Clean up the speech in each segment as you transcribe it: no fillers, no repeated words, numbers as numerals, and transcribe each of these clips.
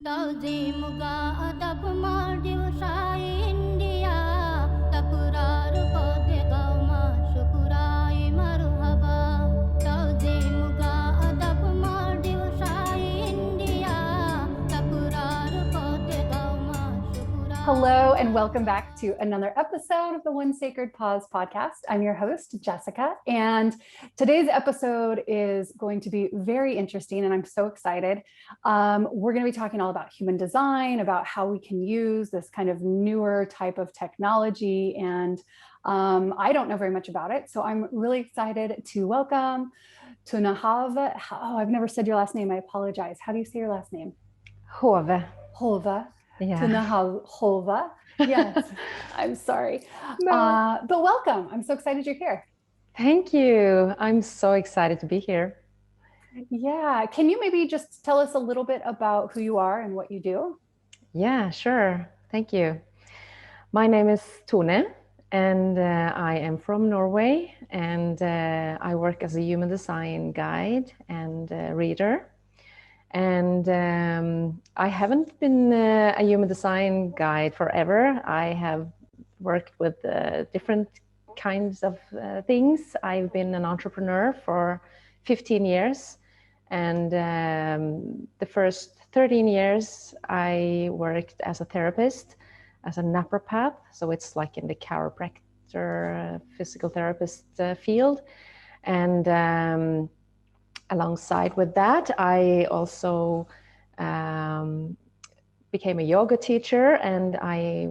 Tauzimuga adab maldiv shai India tapurar pode kauma shukurai marhaba Tauzimuga adab maldiv shai India tapurar pode kauma shukurai. Hello, and welcome back to another episode of the One Sacred Pause podcast. I'm your host, Jessica, and today's episode is going to be very interesting, and I'm so excited. We're going to be talking all about human design, about how we can use this kind of newer type of technology, and I don't know very much about it, so I'm really excited to welcome Tone Haave. Oh, I've never said your last name. I apologize. How do you say your last name? Haave. Haave. Yeah. Tone Haave. Yes, I'm sorry. No. But welcome. I'm so excited you're here. Thank you. I'm so excited to be here. Yeah. Can you maybe just tell us a little bit about who you are and what you do? Yeah, sure. Thank you. My name is Tone, and I am from Norway, and I work as a human design guide and reader. And I haven't been a human design guide forever. I have worked with different kinds of things. I've been an entrepreneur for 15 years. And the first 13 years, I worked as a therapist, as a naprapat. So it's like in the chiropractor, physical therapist field. And alongside with that, I also became a yoga teacher, and I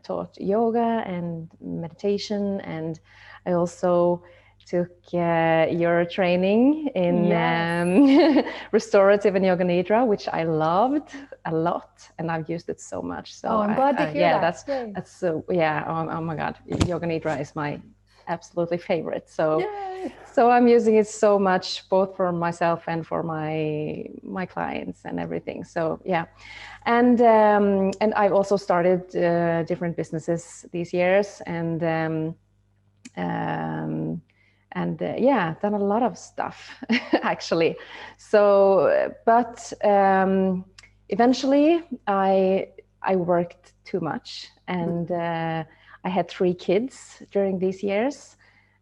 taught yoga and meditation, and I also took your training in restorative and yoga nidra, which I loved a lot, and I've used it so much. So I'm glad to hear that. That's oh my God, yoga nidra is my absolutely favorite. So I'm using it so much, both for myself and for my clients and everything. So yeah, and I've also started different businesses these years, and done a lot of stuff actually. So, but eventually I worked too much, and I had 3 kids during these years,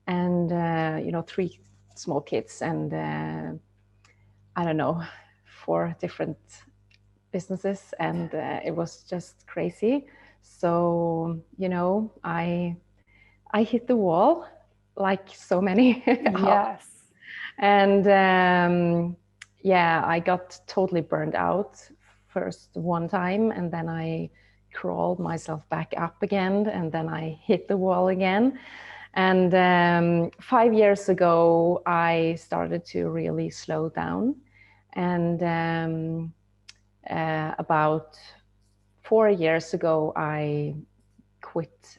and 3 small kids, and I don't know, 4 different businesses, and it was just crazy. So I hit the wall, like so many. Yes. And I got totally burned out first one time, and then I crawled myself back up again, and then I hit the wall again. And 5 years ago, I started to really slow down. And about 4 years ago, I quit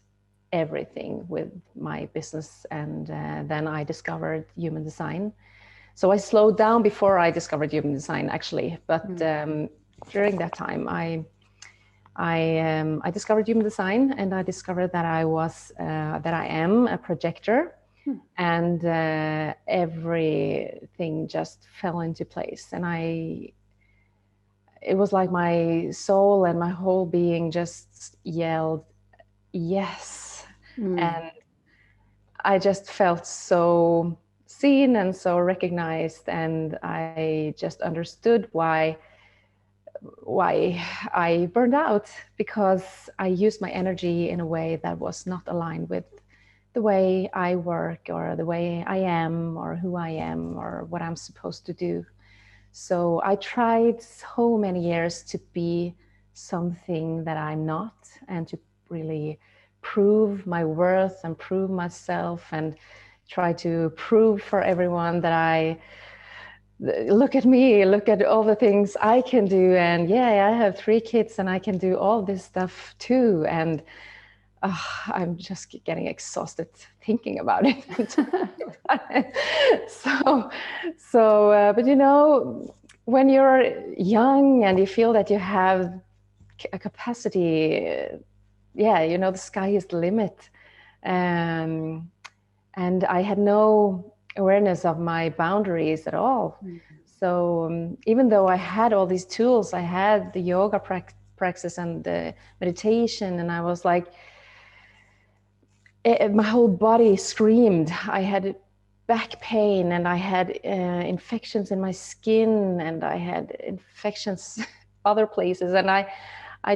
everything with my business, and then I discovered human design. So I slowed down before I discovered human design, actually. But during that time, I discovered human design, and I discovered that I am a projector, and everything just fell into place. And it was like my soul and my whole being just yelled, yes. And I just felt so seen and so recognized, and I just understood why I burned out, because I used my energy in a way that was not aligned with the way I work, or the way I am, or who I am, or what I'm supposed to do. So I tried so many years to be something that I'm not, and to really prove my worth and prove myself, and try to prove for everyone that look at me, look at all the things I can do, and I have 3 kids, and I can do all this stuff too. And I'm just getting exhausted thinking about it. But when you're young and you feel that you have a capacity, the sky is the limit. And I had no awareness of my boundaries at all. So even though I had all these tools, I had the yoga practice and the meditation, and I was like, my whole body screamed. I had back pain, and I had infections in my skin, and I had infections other places, and I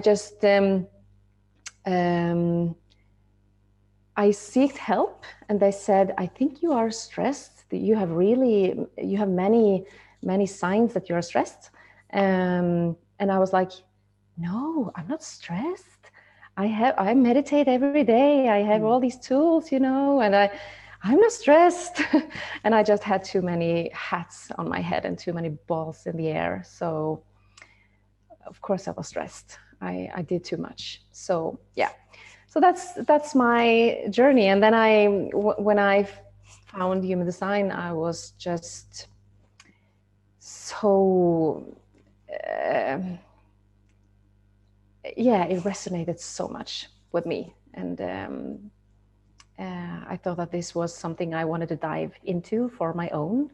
just I sought help, and they said, I think you are stressed. You have many signs that you are stressed. And I was like, no, I'm not stressed. I meditate every day. I have all these tools, and I'm not stressed. And I just had too many hats on my head and too many balls in the air. So of course I was stressed. I did too much. So yeah. So that's my journey. And then when I found human design, I was just so, it resonated so much with me. And I thought that this was something I wanted to dive into for my own.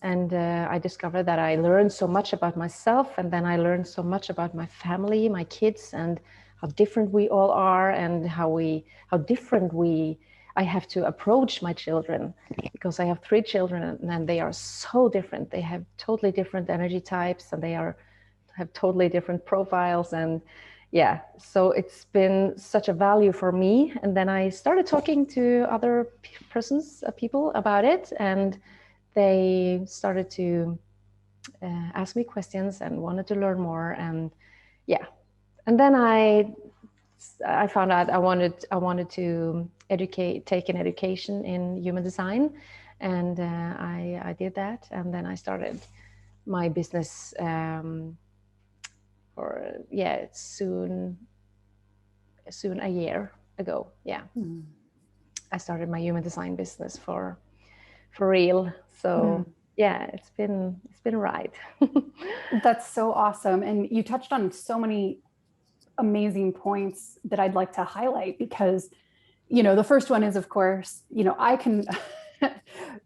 And I discovered that I learned so much about myself, and then I learned so much about my family, my kids, and how different we all are, and how different I have to approach my children, because I have 3 children and they are so different. They have totally different energy types, and they have totally different profiles. And yeah, so it's been such a value for me. And then I started talking to other people about it, and they started to ask me questions and wanted to learn more. And yeah, and then I found out I wanted to take an education in human design, and I did that, and then I started my business soon a year ago. Yeah. I started my human design business for real. So yeah, it's been a ride. That's so awesome. And you touched on so many amazing points that I'd like to highlight, because, the first one is, of course, I can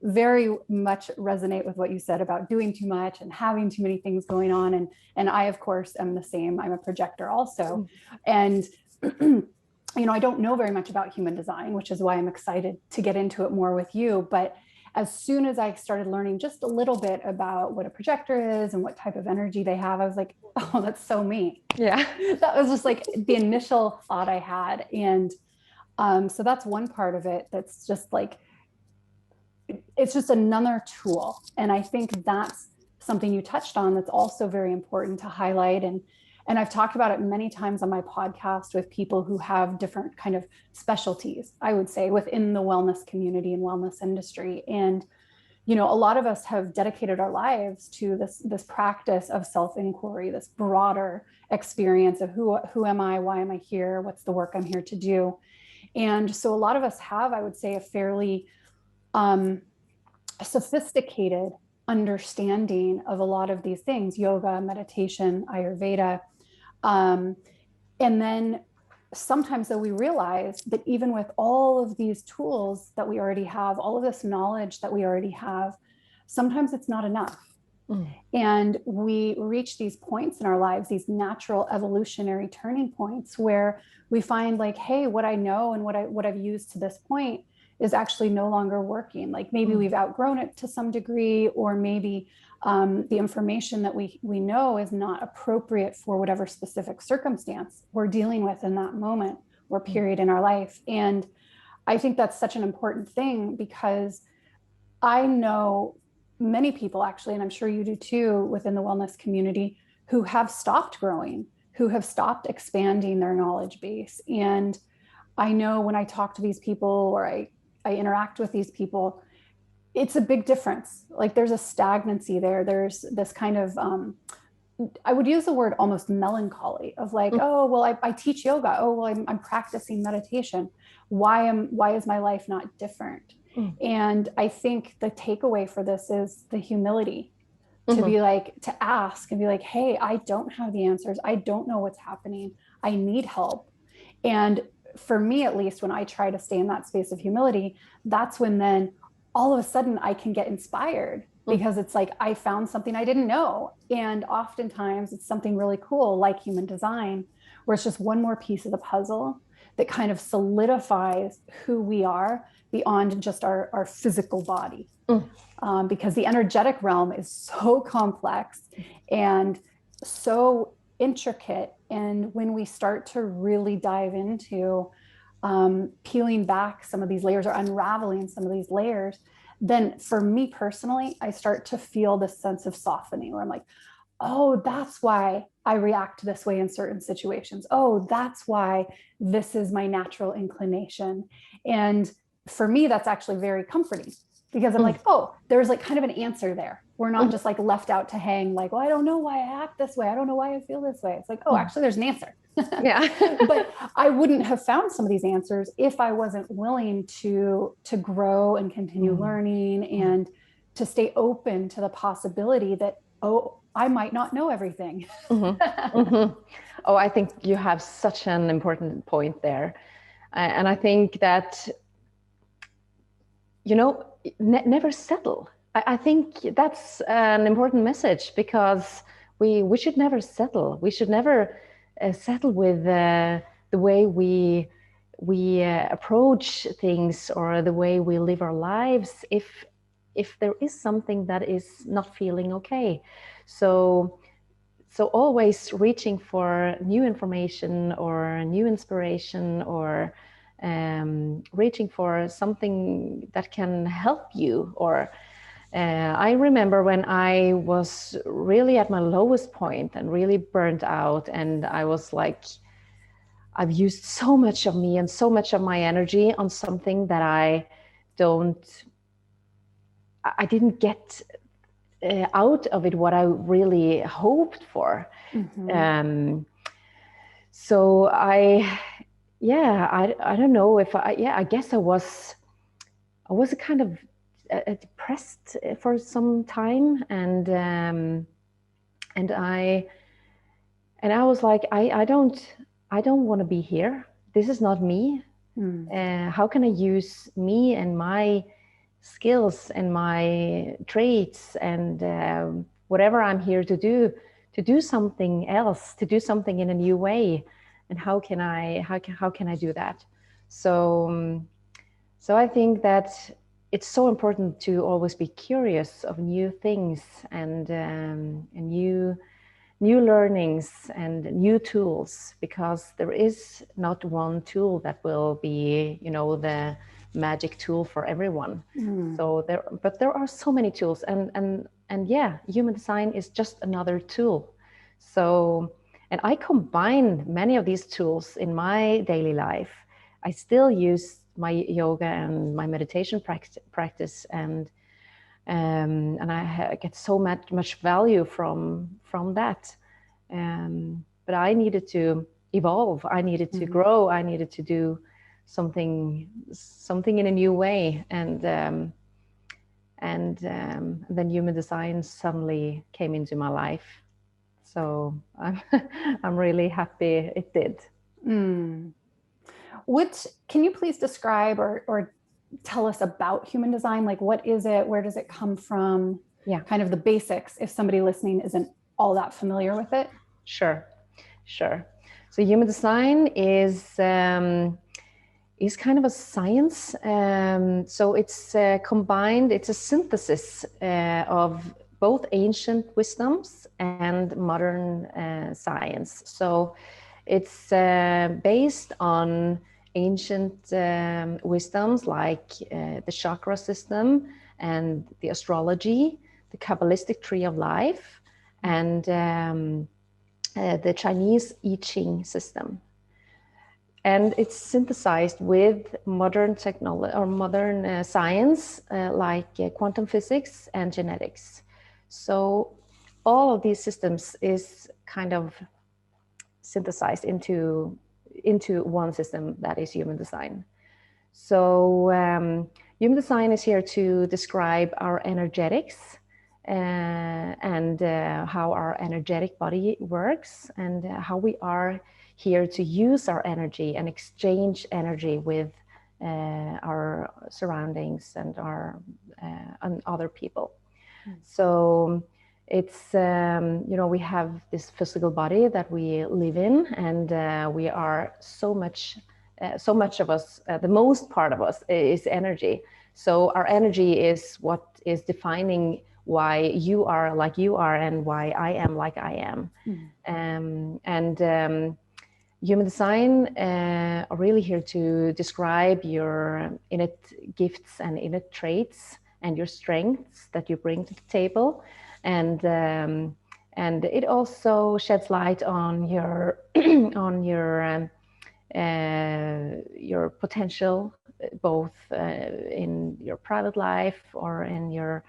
very much resonate with what you said about doing too much and having too many things going on. And I, of course, am the same. I'm a projector also. And, I don't know very much about human design, which is why I'm excited to get into it more with you. But as soon as I started learning just a little bit about what a projector is and what type of energy they have, I was like, oh, that's so me. Yeah. That was just like the initial thought I had. And so that's one part of it. That's just like, it's just another tool. And I think that's something you touched on that's also very important to highlight. And I've talked about it many times on my podcast with people who have different kind of specialties, I would say, within the wellness community and wellness industry. And, a lot of us have dedicated our lives to this practice of self-inquiry, this broader experience of who am I, why am I here, what's the work I'm here to do. And so a lot of us have, I would say, a fairly sophisticated understanding of a lot of these things: yoga, meditation, Ayurveda. And then sometimes, though, we realize that even with all of these tools that we already have, all of this knowledge that we already have, sometimes it's not enough. And we reach these points in our lives, these natural evolutionary turning points, where we find like, hey, what I know and what I've used to this point is actually no longer working. Like maybe we've outgrown it to some degree, or maybe the information that we know is not appropriate for whatever specific circumstance we're dealing with in that moment or period in our life. And I think that's such an important thing, because I know many people, actually, and I'm sure you do too, within the wellness community, who have stopped growing, who have stopped expanding their knowledge base. And I know when I talk to these people, or I interact with these people, it's a big difference. Like there's a stagnancy there. There's this kind of, I would use the word almost melancholy of like, oh, well, I teach yoga. Oh, well, I'm practicing meditation. Why is my life not different? And I think the takeaway for this is the humility to be like, to ask and be like, hey, I don't have the answers. I don't know what's happening. I need help. And for me, at least, when I try to stay in that space of humility, that's when then all of a sudden I can get inspired because it's like I found something I didn't know. And oftentimes it's something really cool like human design, where it's just one more piece of the puzzle that kind of solidifies who we are beyond just our physical body. Because the energetic realm is so complex and so intricate. And when we start to really dive into peeling back some of these layers or unraveling some of these layers, then for me personally, I start to feel this sense of softening where I'm like, oh, that's why I react this way in certain situations. Oh, that's why this is my natural inclination. And for me, that's actually very comforting because I'm like, oh, there's like kind of an answer there. We're not just like left out to hang like, well, I don't know why I act this way. I don't know why I feel this way. It's like, oh, actually there's an answer. Yeah. But I wouldn't have found some of these answers if I wasn't willing to grow and continue learning and to stay open to the possibility that, oh, I might not know everything. Oh, I think you have such an important point there. And I think that, you know, never settle. I think that's an important message, because we should never settle. We should never settle with the way we approach things or the way we live our lives if there is something that is not feeling okay. So always reaching for new information or new inspiration, or reaching for something that can help you. Or I remember when I was really at my lowest point and really burnt out, and I was like, I've used so much of me and so much of my energy on something that I didn't get out of it what I really hoped for. So I don't know if I guess I was a kind of depressed for some time, and I was like, I don't want to be here. This is not me. How can I use me and my skills and my traits and whatever I'm here to do something else, to do something in a new way? And how can I do that? So I think that it's so important to always be curious of new things and new learnings and new tools, because there is not one tool that will be, the magic tool for everyone. So there are so many tools, and yeah, human design is just another tool. So, and I combine many of these tools in my daily life. I still use my yoga and my meditation practice, and I get so much value from that. But I needed to evolve. I needed to grow. I needed to do something in a new way, and then human design suddenly came into my life. So I'm really happy it did. What can you please describe or tell us about human design? Like, what is it? Where does it come from? Yeah, kind of the basics, if somebody listening isn't all that familiar with it. Sure. So human design is kind of a science. So it's combined. It's a synthesis of both ancient wisdoms and modern science. So it's based on ancient wisdoms like the chakra system and the astrology, the Kabbalistic tree of life, and the Chinese I Ching system. And it's synthesized with modern technology or modern science like quantum physics and genetics. So all of these systems is kind of synthesized into one system, that is human design. So human design is here to describe our energetics and how our energetic body works, and how we are here to use our energy and exchange energy with our surroundings and our and other people. So it's, we have this physical body that we live in, and we are so much of us, the most part of us is energy. So our energy is what is defining why you are like you are and why I am like I am. Human design are really here to describe your innate gifts and innate traits and your strengths that you bring to the table, and it also sheds light on your on your potential, both in your private life or in your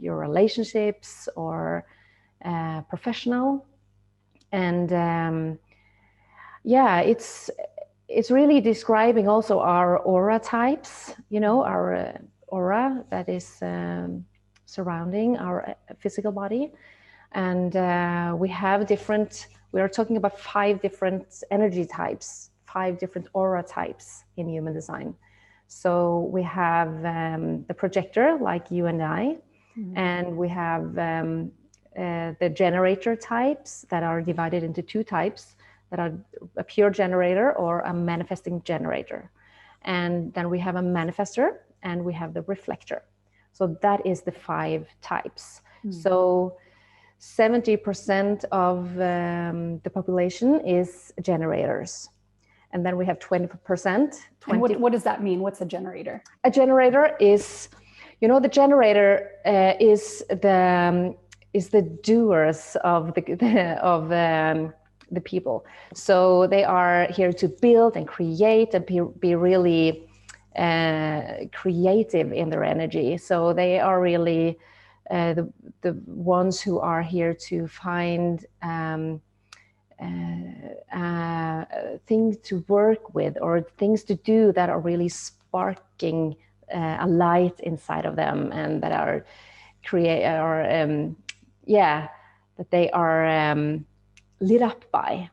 relationships or professional. And it's really describing also our aura types, our aura that is surrounding our physical body. And we are talking about 5 different energy types, 5 different aura types in human design. So we have the projector, like you and I, and we have the generator types that are divided into 2 types, that are a pure generator or a manifesting generator. And then we have a manifestor and we have the reflector. So that is the 5 types. So 70% of the population is generators. And then we have 20%. And what does that mean? What's a generator? A generator is, the generator is the doers of the people. So they are here to build and create and be really creative in their energy. So they are really the ones who are here to find things to work with or things to do that are really sparking a light inside of them, and that are that they are lit up by.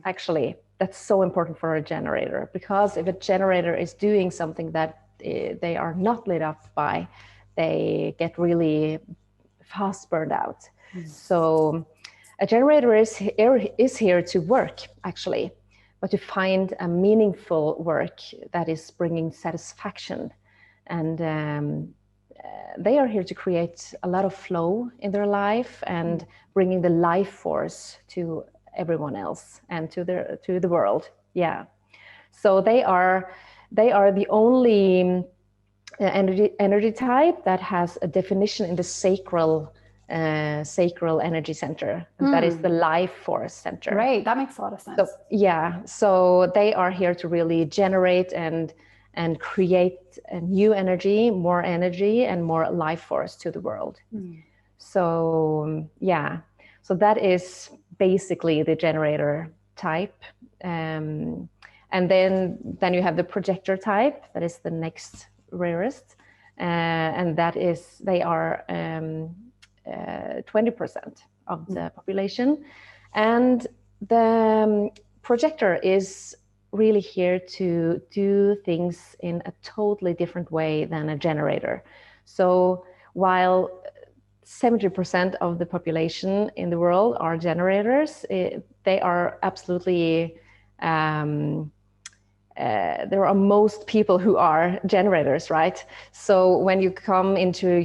Actually, that's so important for a generator, because if a generator is doing something that they are not lit up by, they get really fast burned out. So a generator is here to work, actually, but to find a meaningful work that is bringing satisfaction. And they are here to create a lot of flow in their life and bringing the life force to everyone else and to the world. Yeah. So they are the only energy type that has a definition in the sacral energy center. That is the life force center. Right. That makes a lot of sense. So they are here to really generate and create a new energy, and more life force to the world. So so that is basically the generator type. And then you have the projector type, that is the next rarest, and that is, they are 20% of the population. And the projector is really here to do things in a totally different way than a generator. So while 70% of the population in the world are generators, they are absolutely there are most people who are generators, right? So when you come into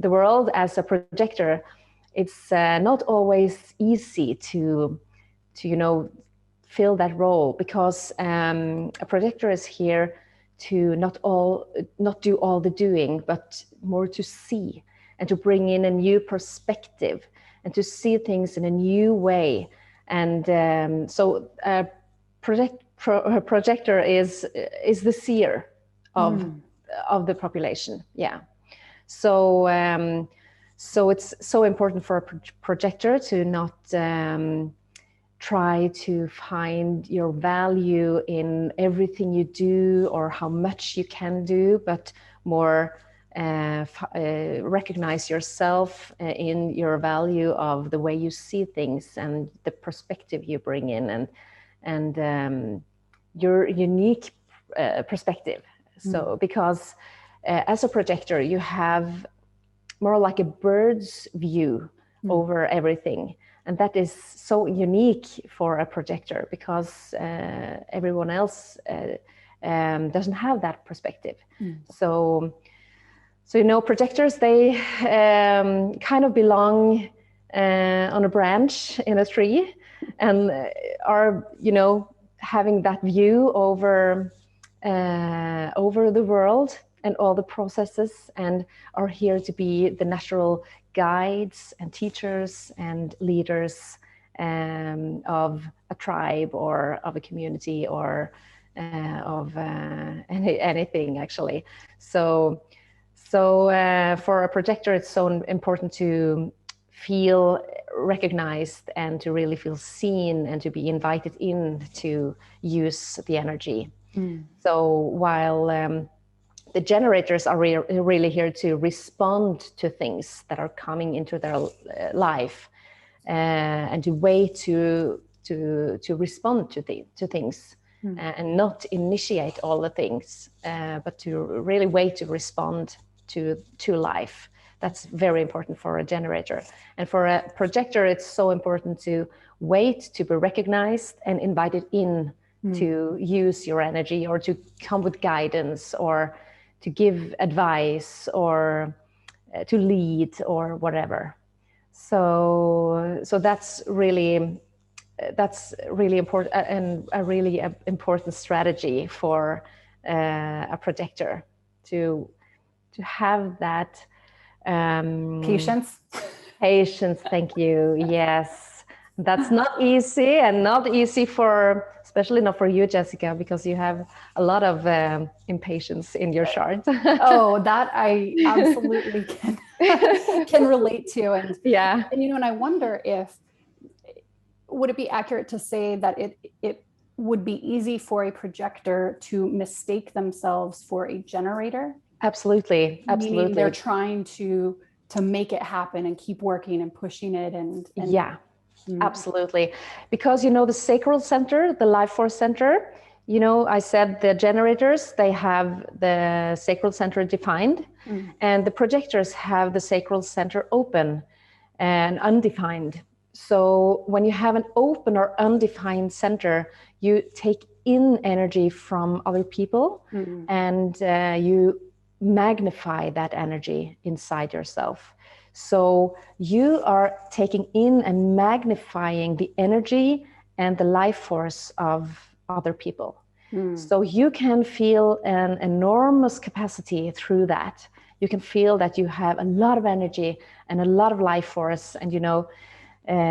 the world as a projector, it's not always easy to fill that role, because a projector is here to not do all the doing, but more to see and to bring in a new perspective and to see things in a new way. And so a projector is the seer of the population. Yeah. So it's so important for a projector to not try to find your value in everything you do or how much you can do, but more recognize yourself in your value of the way you see things and the perspective you bring in, and your unique perspective. So because as a projector, you have more like a bird's view over everything. And that is so unique for a projector because everyone else doesn't have that perspective. So projectors, they kind of belong on a branch in a tree and are, having that view over the world and all the processes, and are here to be the natural guides and teachers and leaders of a tribe or of a community or of anything actually. So for a projector, it's so important to feel recognized and to really feel seen and to be invited in to use the energy. So while the generators are really here to respond to things that are coming into their life and to wait to respond to things and not initiate all the things, but to really wait to respond to life. That's very important for a generator. And for a projector, it's so important to wait to be recognized and invited in to use your energy or to come with guidance or to give advice or to lead or whatever. So that's really important and a really important strategy for a projector to have that Patience. Thank you. Yes, that's not easy, and not easy especially not for you, Jessica, because you have a lot of impatience in your chart. Oh, that I absolutely can relate to. And yeah, and I wonder if, would it be accurate to say that it would be easy for a projector to mistake themselves for a generator? Absolutely. Meaning they're trying to make it happen and keep working and pushing it and yeah. Absolutely. Because, the sacral center, the life force center, I said the generators, they have the sacral center defined, and the projectors have the sacral center open and undefined. So when you have an open or undefined center, you take in energy from other people and you magnify that energy inside yourself. So you are taking in and magnifying the energy and the life force of other people. So you can feel an enormous capacity through that. You can feel that you have a lot of energy and a lot of life force, and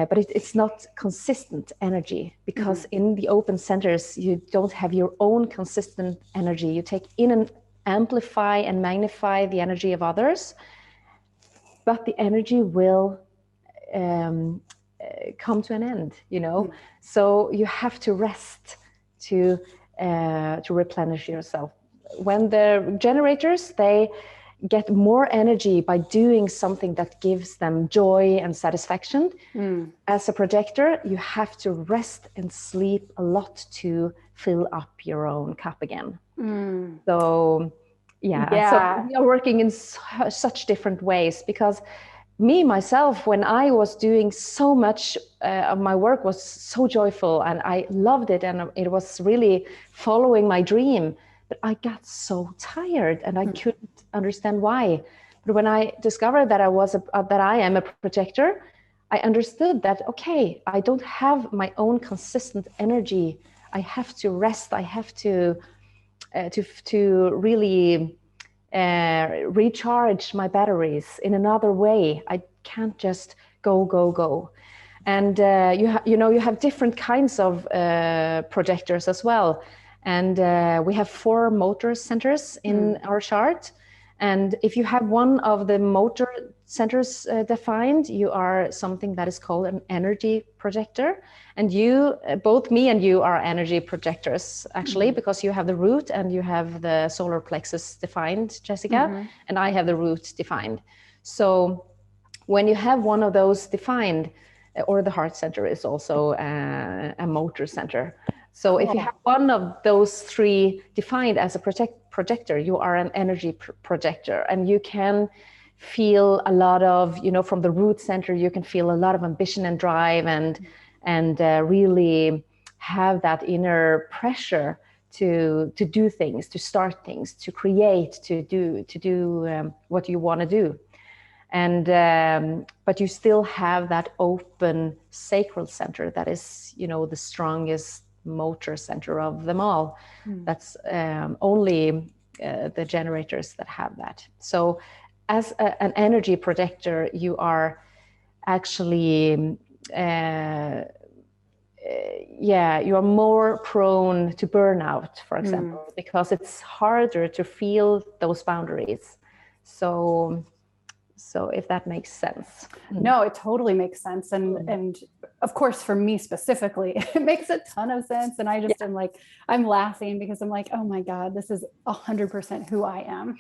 but it's not consistent energy, because in the open centers, you don't have your own consistent energy. You take in and amplify and magnify the energy of others, but the energy will come to an end, So you have to rest to replenish yourself. When the generators, they get more energy by doing something that gives them joy and satisfaction. As a projector, you have to rest and sleep a lot to fill up your own cup again. So so we are working in such different ways, because myself, when I was doing so much of my work was so joyful and I loved it and it was really following my dream, but I got so tired and I couldn't understand why. But when I discovered that I am a projector, I understood that, okay, I don't have my own consistent energy. I have to rest. I have to really recharge my batteries in another way. I can't just go. And you have different kinds of projectors as well. And we have 4 motor centers in our chart. And if you have one of the motor centers defined, you are something that is called an energy projector. And both me and you are energy projectors, actually, because you have the root and you have the solar plexus defined, Jessica, and I have the root defined. So when you have one of those defined, or the heart center is also a motor center. So if you have one of those 3 defined as a projector. You are an energy projector, and you can feel a lot of, from the root center, you can feel a lot of ambition and drive, and really have that inner pressure to do things, to start things, to create, to do what you want to do. And but you still have that open sacral center that is, the strongest motor center of them all. That's only the generators that have that. So as an energy projector, you are actually you are more prone to burnout, for example, because it's harder to feel those boundaries. So if that makes sense. No, it totally makes sense. And of course, for me specifically, it makes a ton of sense. And I just am like, I'm laughing because I'm like, oh my God, this is 100% who I am.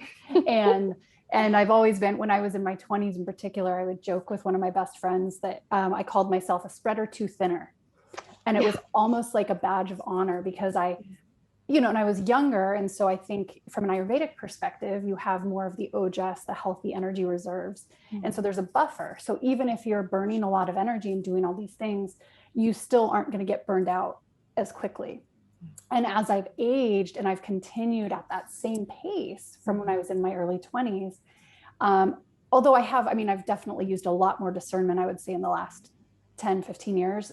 And I've always been, when I was in my 20s in particular, I would joke with one of my best friends that I called myself a spreader too thinner. And it was almost like a badge of honor because and I was younger. And so I think from an Ayurvedic perspective, you have more of the ojas, the healthy energy reserves. And so there's a buffer. So even if you're burning a lot of energy and doing all these things, you still aren't going to get burned out as quickly. And as I've aged and I've continued at that same pace from when I was in my early 20s, although I've definitely used a lot more discernment, I would say, in the last 10, 15 years.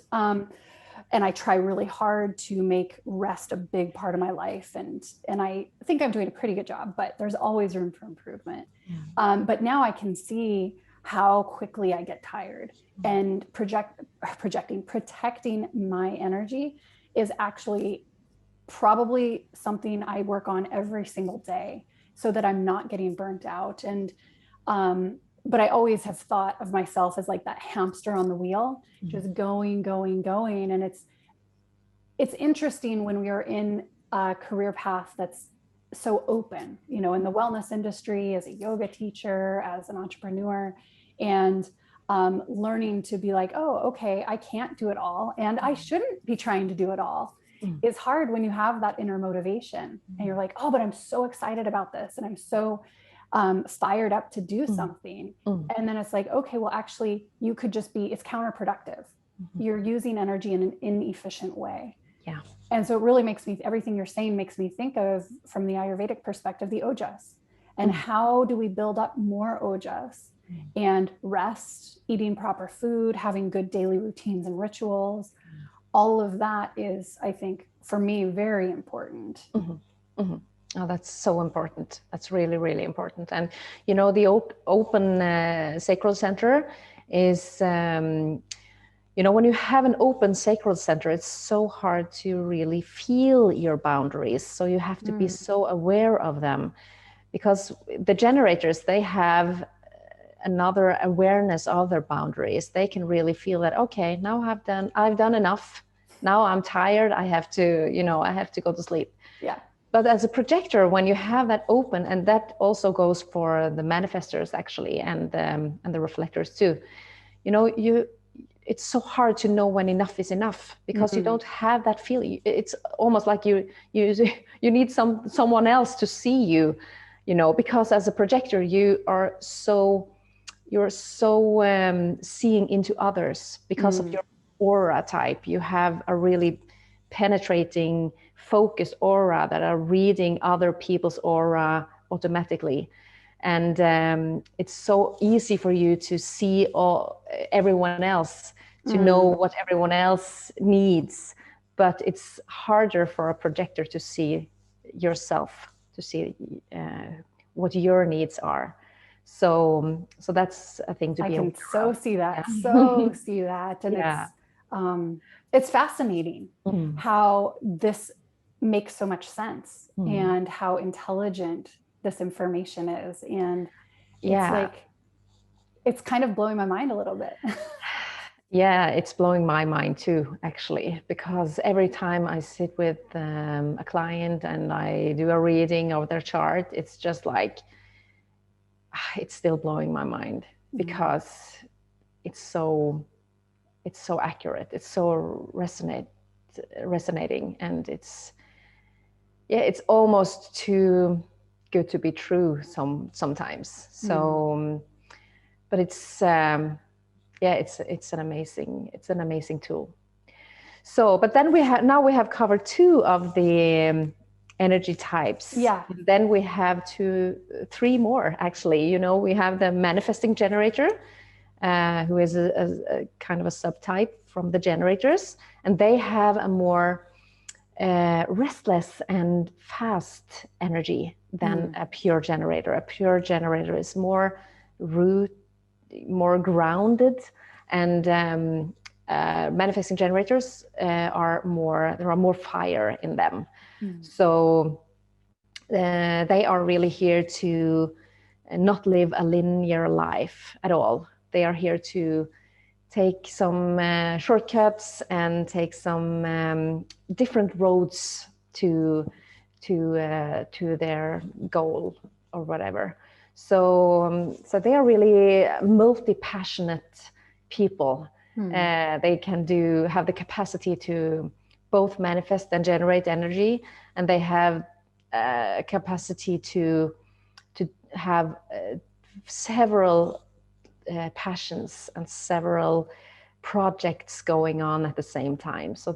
And I try really hard to make rest a big part of my life. And I think I'm doing a pretty good job, but there's always room for improvement. But now I can see how quickly I get tired, and protecting my energy is actually probably something I work on every single day so that I'm not getting burnt out. And, but I always have thought of myself as like that hamster on the wheel, just going. And it's interesting when we are in a career path that's so open, in the wellness industry, as a yoga teacher, as an entrepreneur, and learning to be like, oh, okay, I can't do it all. And I shouldn't be trying to do it all. It's hard when you have that inner motivation and you're like, oh, but I'm so excited about this. And I'm so fired up to do something. And then it's like, okay, well, actually you could just it's counterproductive. You're using energy in an inefficient way. Yeah. And so it really everything you're saying makes me think of, from the Ayurvedic perspective, the ojas, and how do we build up more ojas and rest, eating proper food, having good daily routines and rituals. All of that is, I think, for me, very important. Oh, that's so important. That's really, really important. And, the open sacral center is, when you have an open sacral center, it's so hard to really feel your boundaries. So you have to be so aware of them, because the generators, they have another awareness of their boundaries. They can really feel that, okay, now I've done enough. Now I'm tired. I have to go to sleep. Yeah. But as a projector, when you have that open, and that also goes for the manifestors actually, and the reflectors too, it's so hard to know when enough is enough, because you don't have that feeling. It's almost like you need someone else to see you, because as a projector, you're so seeing into others because of your aura type. You have a really penetrating, focused aura that are reading other people's aura automatically. And it's so easy for you to see everyone else, to know what everyone else needs. But it's harder for a projector to see yourself, to see what your needs are. So that's a thing to be aware of. I can see that. And it's fascinating how this makes so much sense and how intelligent this information is. And it's kind of blowing my mind a little bit. Yeah, it's blowing my mind too, actually, because every time I sit with a client and I do a reading of their chart, it's just like, it's still blowing my mind, because it's so accurate. It's so resonating, and yeah, it's almost too good to be true sometimes. So, but it's yeah, it's an amazing tool. So, but then we have covered two of the energy types. Yeah. And then we have three more actually. You know, we have the manifesting generator, who is a kind of a subtype from the generators, and they have a more restless and fast energy than a pure generator. A pure generator is more more grounded, and manifesting generators there are more fire in them. So they are really here to not live a linear life at all. They are here to take some shortcuts and take some different roads to their goal or whatever. So so they are really multi-passionate people. They can have the capacity to both manifest and generate energy, and they have capacity to have several passions and several projects going on at the same time. So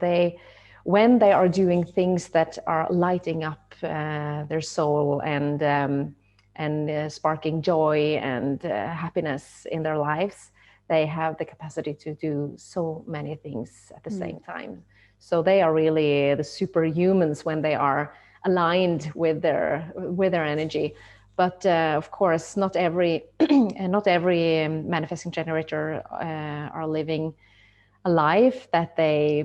when they are doing things that are lighting up their soul and sparking joy and happiness in their lives, they have the capacity to do so many things at the same time. So they are really the superhumans when they are aligned with their energy. But of course, not every manifesting generator are living a life that they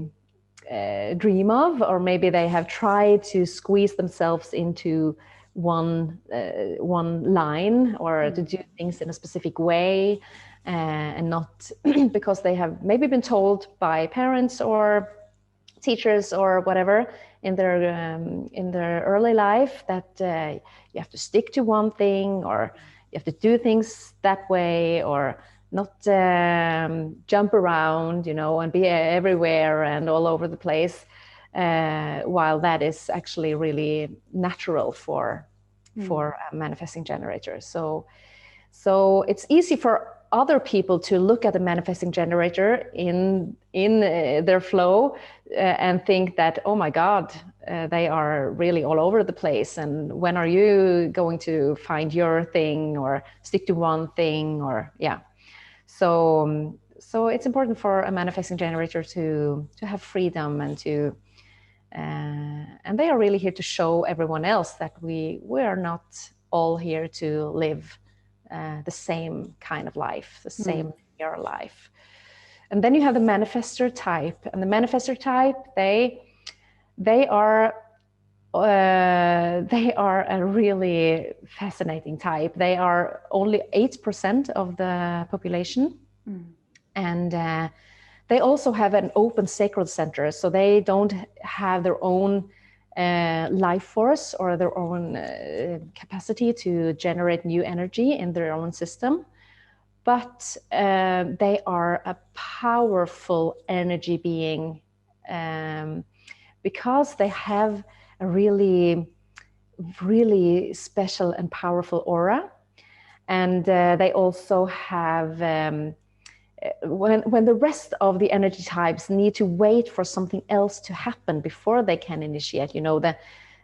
dream of, or maybe they have tried to squeeze themselves into one line, or to do things in a specific way, and not because they have maybe been told by parents or teachers or whatever in their early life that you have to stick to one thing, or you have to do things that way, or not jump around, and be everywhere and all over the place, while that is actually really natural for a manifesting generator. So it's easy for other people to look at the manifesting generator in their flow and think that, oh my God, they are really all over the place. And when are you going to find your thing or stick to one thing? Or yeah. So it's important for a manifesting generator to have freedom and to and they are really here to show everyone else that we are not all here to live the same kind of life, the same your life. And then you have the manifestor type, and the manifestor type, they are a really fascinating type. They are only 8% of the population, and they also have an open sacral center, so they don't have their own life force or their own capacity to generate new energy in their own system. But they are a powerful energy being because they have a really, really special and powerful aura. And they also have, when the rest of the energy types need to wait for something else to happen before they can initiate,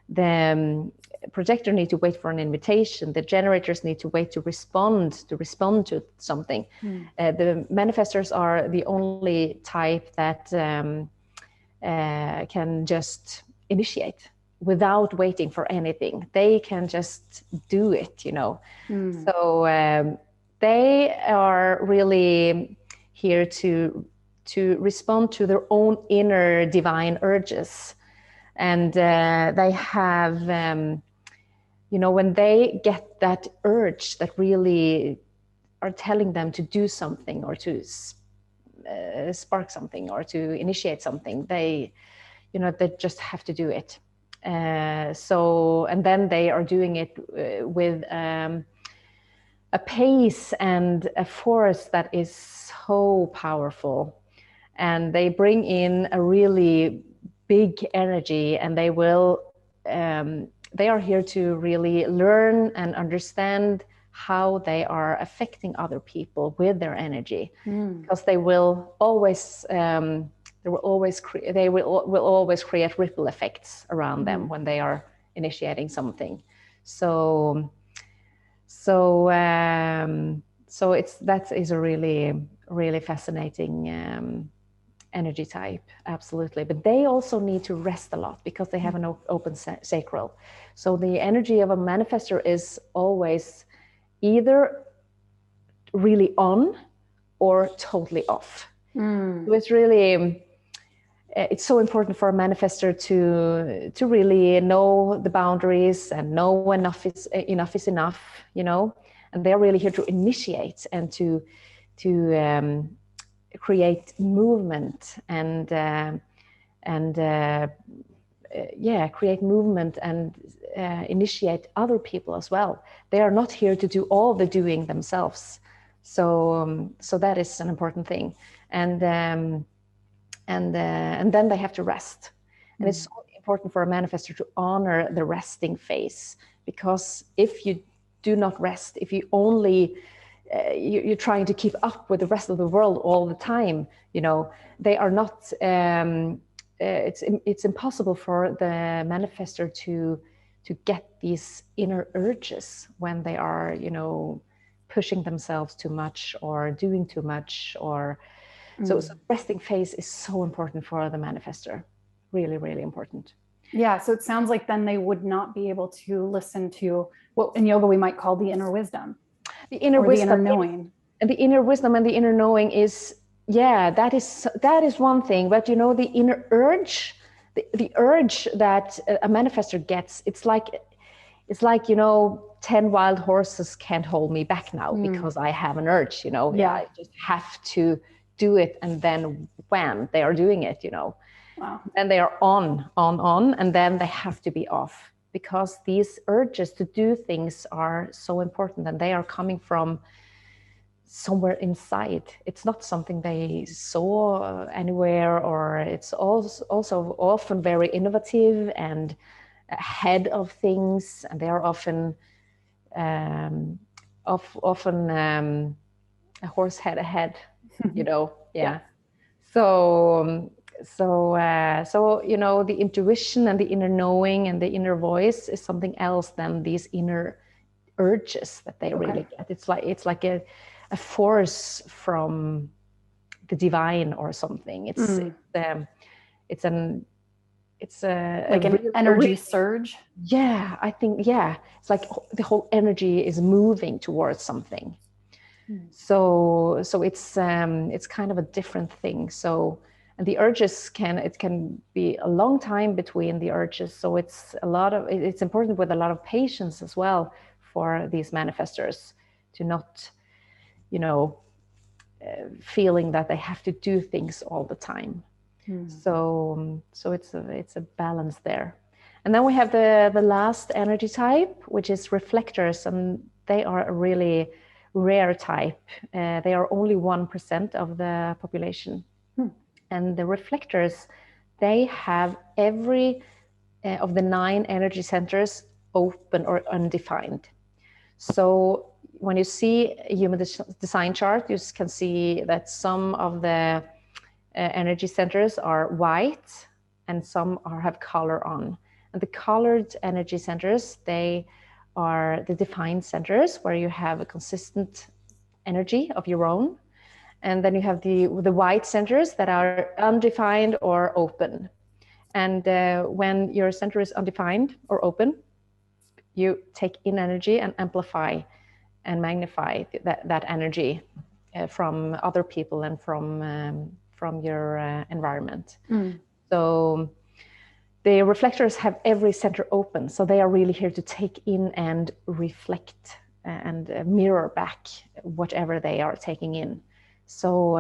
the projector need to wait for an invitation, the generators need to wait to respond to something. The manifestors are the only type that can just initiate without waiting for anything. They can just do it, So they are really here to respond to their own inner divine urges. And they have, when they get that urge that really are telling them to do something or to spark something or to initiate something, they just have to do it. And then they are doing it with a pace and a force that is so powerful. And they bring in a really big energy, and they will they are here to really learn and understand how they are affecting other people with their energy, because they will always will always create ripple effects around them when they are initiating something. So that is a really fascinating energy type, absolutely. But they also need to rest a lot because they have an open sacral. So the energy of a manifestor is always either really on or totally off. So it's really, it's so important for a manifestor to really know the boundaries and know when enough is enough, you know. And they're really here to initiate and to create movement and create movement and initiate other people as well. They are not here to do all the doing themselves. So that is an important thing. And then they have to rest. And it's so important for a manifestor to honor the resting phase, because if you do not rest, if you only you're trying to keep up with the rest of the world all the time, you know, they are not. It's impossible for the manifestor to get these inner urges when they are, you know, pushing themselves too much or doing too much, or so resting phase is so important for the manifestor. Really, really important. Yeah. So it sounds like then they would not be able to listen to what in yoga we might call the inner wisdom. The inner wisdom, the inner knowing. And the inner wisdom and the inner knowing is, that is one thing. But you know, the inner urge, the urge that a manifestor gets, it's like, you know, 10 wild horses can't hold me back now because I have an urge, you know. I just have to do it, and then wham, they are doing it, you know. Wow. And they are on, and then they have to be off, because these urges to do things are so important, and they are coming from somewhere inside. It's not something they saw anywhere, or it's also often very innovative and ahead of things, and they are often a horse head ahead, you know. So you know, the intuition and the inner knowing and the inner voice is something else than these inner urges that they really get. It's like a force from the divine or something. It's like an energy surge. Yeah, I think, it's like the whole energy is moving towards something. So it's kind of a different thing. So, and the urges can be a long time between the urges. So it's important with a lot of patience as well for these manifestors, to not, you know, feeling that they have to do things all the time. So it's a balance there. And then we have the last energy type, which is reflectors, and they are a really rare type. They are only 1% of the population. And the reflectors, they have every of the 9 energy centers open or undefined. So when you see a human design chart, you can see that some of the energy centers are white and some have color on. And the colored energy centers, they are the defined centers where you have a consistent energy of your own. And then you have the white centers that are undefined or open. And when your center is undefined or open, you take in energy and amplify and magnify that energy from other people and from your environment. So the reflectors have every center open, so they are really here to take in and reflect and mirror back whatever they are taking in. So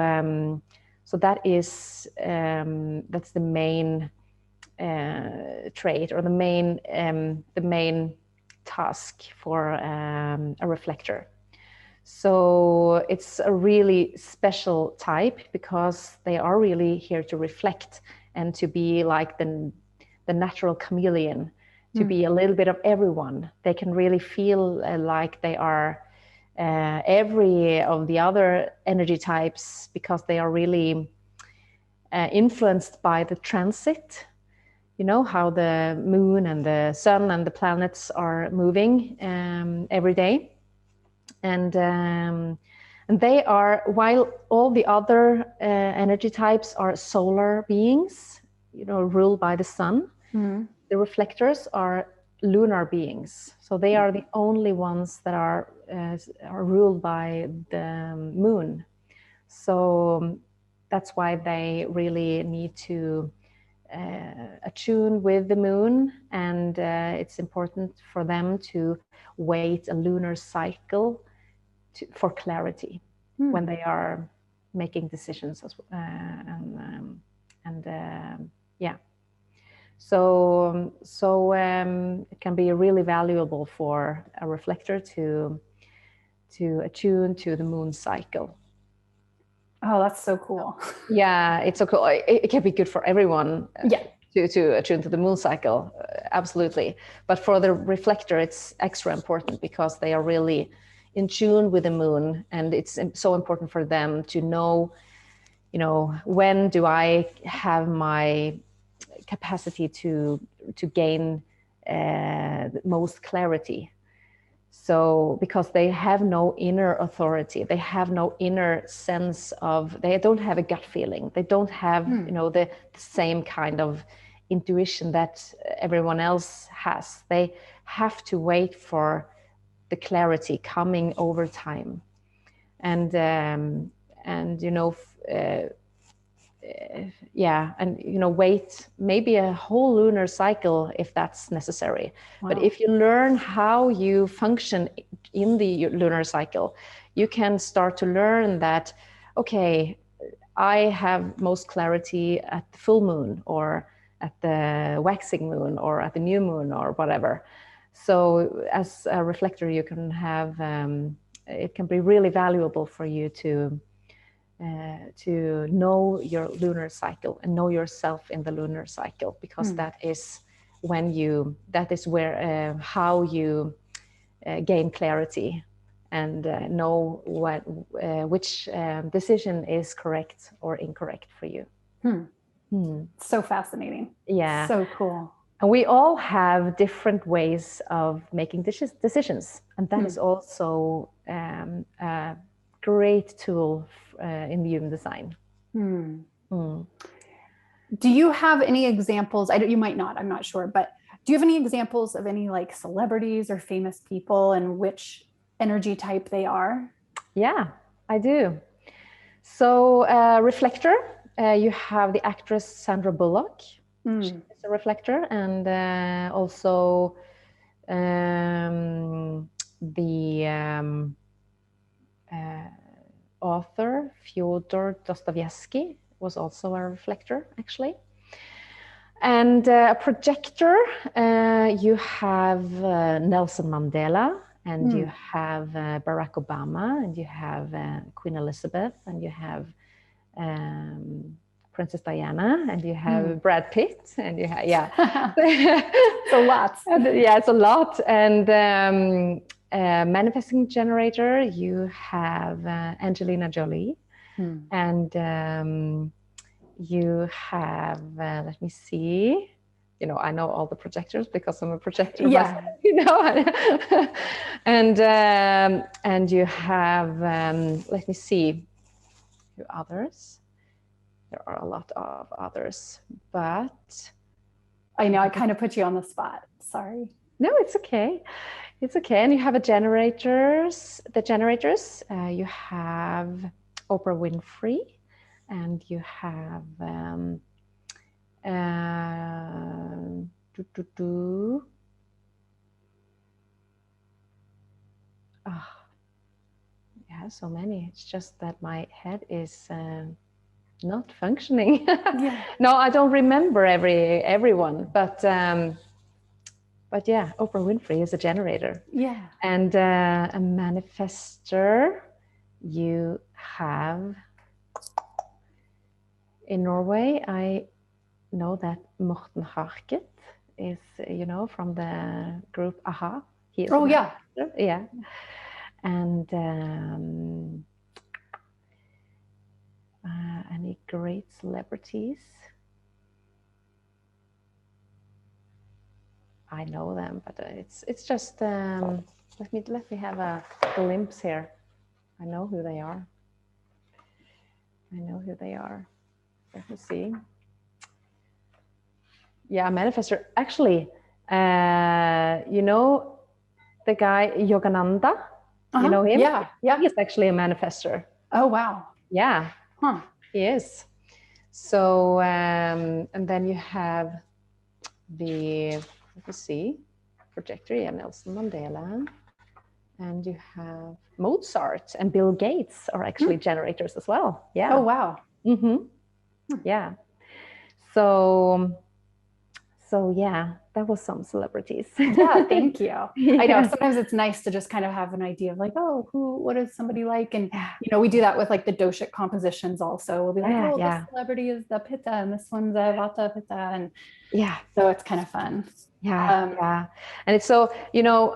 that is that's the main trait, or the main task for a reflector. So it's a really special type, because they are really here to reflect and to be like the natural chameleon, to be a little bit of everyone. They can really feel like they are every of the other energy types, because they are really influenced by the transit. You know how the moon and the sun and the planets are moving every day, and they are, while all the other energy types are solar beings, you know, ruled by the sun. The reflectors are lunar beings, so they are the only ones that are ruled by the moon. So that's why they really need to attune with the moon, and it's important for them to wait a lunar cycle for clarity when they are making decisions yeah. So it can be really valuable for a reflector to attune to the moon cycle. Oh, that's so cool. Yeah, it's so cool. It can be good for everyone. Yeah. To attune to the moon cycle, absolutely. But for the reflector, it's extra important because they are really in tune with the moon, and it's so important for them to know, you know, when do I have my capacity to gain the most clarity. So because they have no inner authority, they have no inner sense of, they don't have a gut feeling, they don't have you know, the same kind of intuition that everyone else has. They have to wait for the clarity coming over time, and you know, yeah, and you know, wait maybe a whole lunar cycle if that's necessary. Wow. But if you learn how you function in the lunar cycle, you can start to learn that, okay, I have most clarity at the full moon, or at the waxing moon, or at the new moon, or whatever. So as a reflector, you can have it can be really valuable for you to know your lunar cycle and know yourself in the lunar cycle, because that is when you, that is where how you gain clarity and know what which decision is correct or incorrect for you. So fascinating. Yeah, so cool. And we all have different ways of making decisions, and that is also a great tool in human design. Do you have any examples? You might not, I'm not sure, but do you have any examples of any like celebrities or famous people and which energy type they are? Yeah, I do. So reflector, you have the actress Sandra Bullock. She's a reflector, and also the author Fyodor Dostoevsky was also a reflector, actually. And a projector, you have Nelson Mandela, and you have Barack Obama, and you have Queen Elizabeth, and you have Princess Diana, and you have Brad Pitt, and you have, yeah. It's a lot. Yeah, it's a lot. And manifesting generator, you have Angelina Jolie, and you have, let me see, you know, I know all the projectors because I'm a projector. Yeah. Myself, you know, and you have, let me see, who others? There are a lot of others, but I know I kind of put you on the spot. Sorry. No, it's okay. It's okay. And you have the generators. You have Oprah Winfrey, and you have yeah, so many. It's just that my head is not functioning. Yeah. No, I don't remember everyone, but yeah, Oprah Winfrey is a generator. Yeah. And a manifester, you have in Norway, I know that Morten Harket is, from the group AHA. He is Oh, yeah. Yeah. And any great celebrities? I know them, but it's just let me have a glimpse here. I know who they are. Let me see. Yeah, a manifestor. Actually, the guy Yogananda. You know him? Yeah. He is actually a manifestor. Oh, wow. Yeah. Huh. He is. So, and then you have let me see, projector, yeah, Nelson Mandela. And you have Mozart and Bill Gates are actually generators as well. Yeah. Oh, wow. Yeah. So yeah, that was some celebrities. Yeah, thank you. Yeah. I know sometimes it's nice to just kind of have an idea of like, oh, what is somebody like? And, we do that with like the doshic compositions also. We'll be like, this celebrity is the Pitta and this one's the Vata Pitta. And so it's kind of fun. Yeah. And it's so,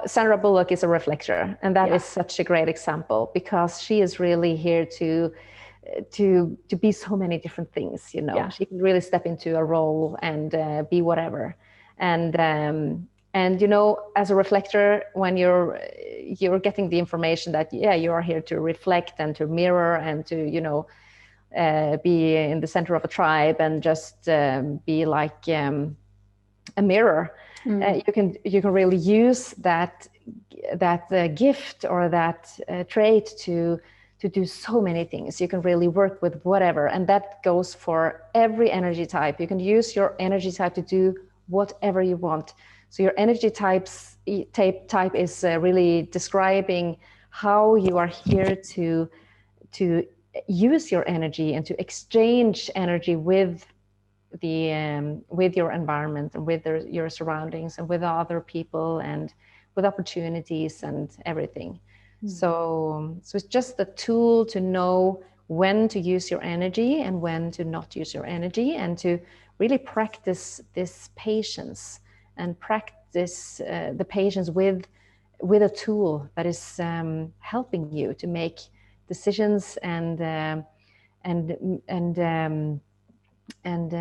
Sandra Bullock is a reflector, and that is such a great example, because she is really here to be so many different things. She can really step into a role and be whatever. And as a reflector, when you're getting the information that you are here to reflect and to mirror and to be in the center of a tribe and just be like a mirror. You can really use that gift or that trait to do so many things. You can really work with whatever, and that goes for every energy type. You can use your energy type to do whatever you want. So your energy type is really describing how you are here to use your energy and to exchange energy with your environment and with your surroundings and with other people and with opportunities and everything. So it's just a tool to know when to use your energy and when to not use your energy, and to really practice this patience and practice the patience with a tool that is helping you to make decisions and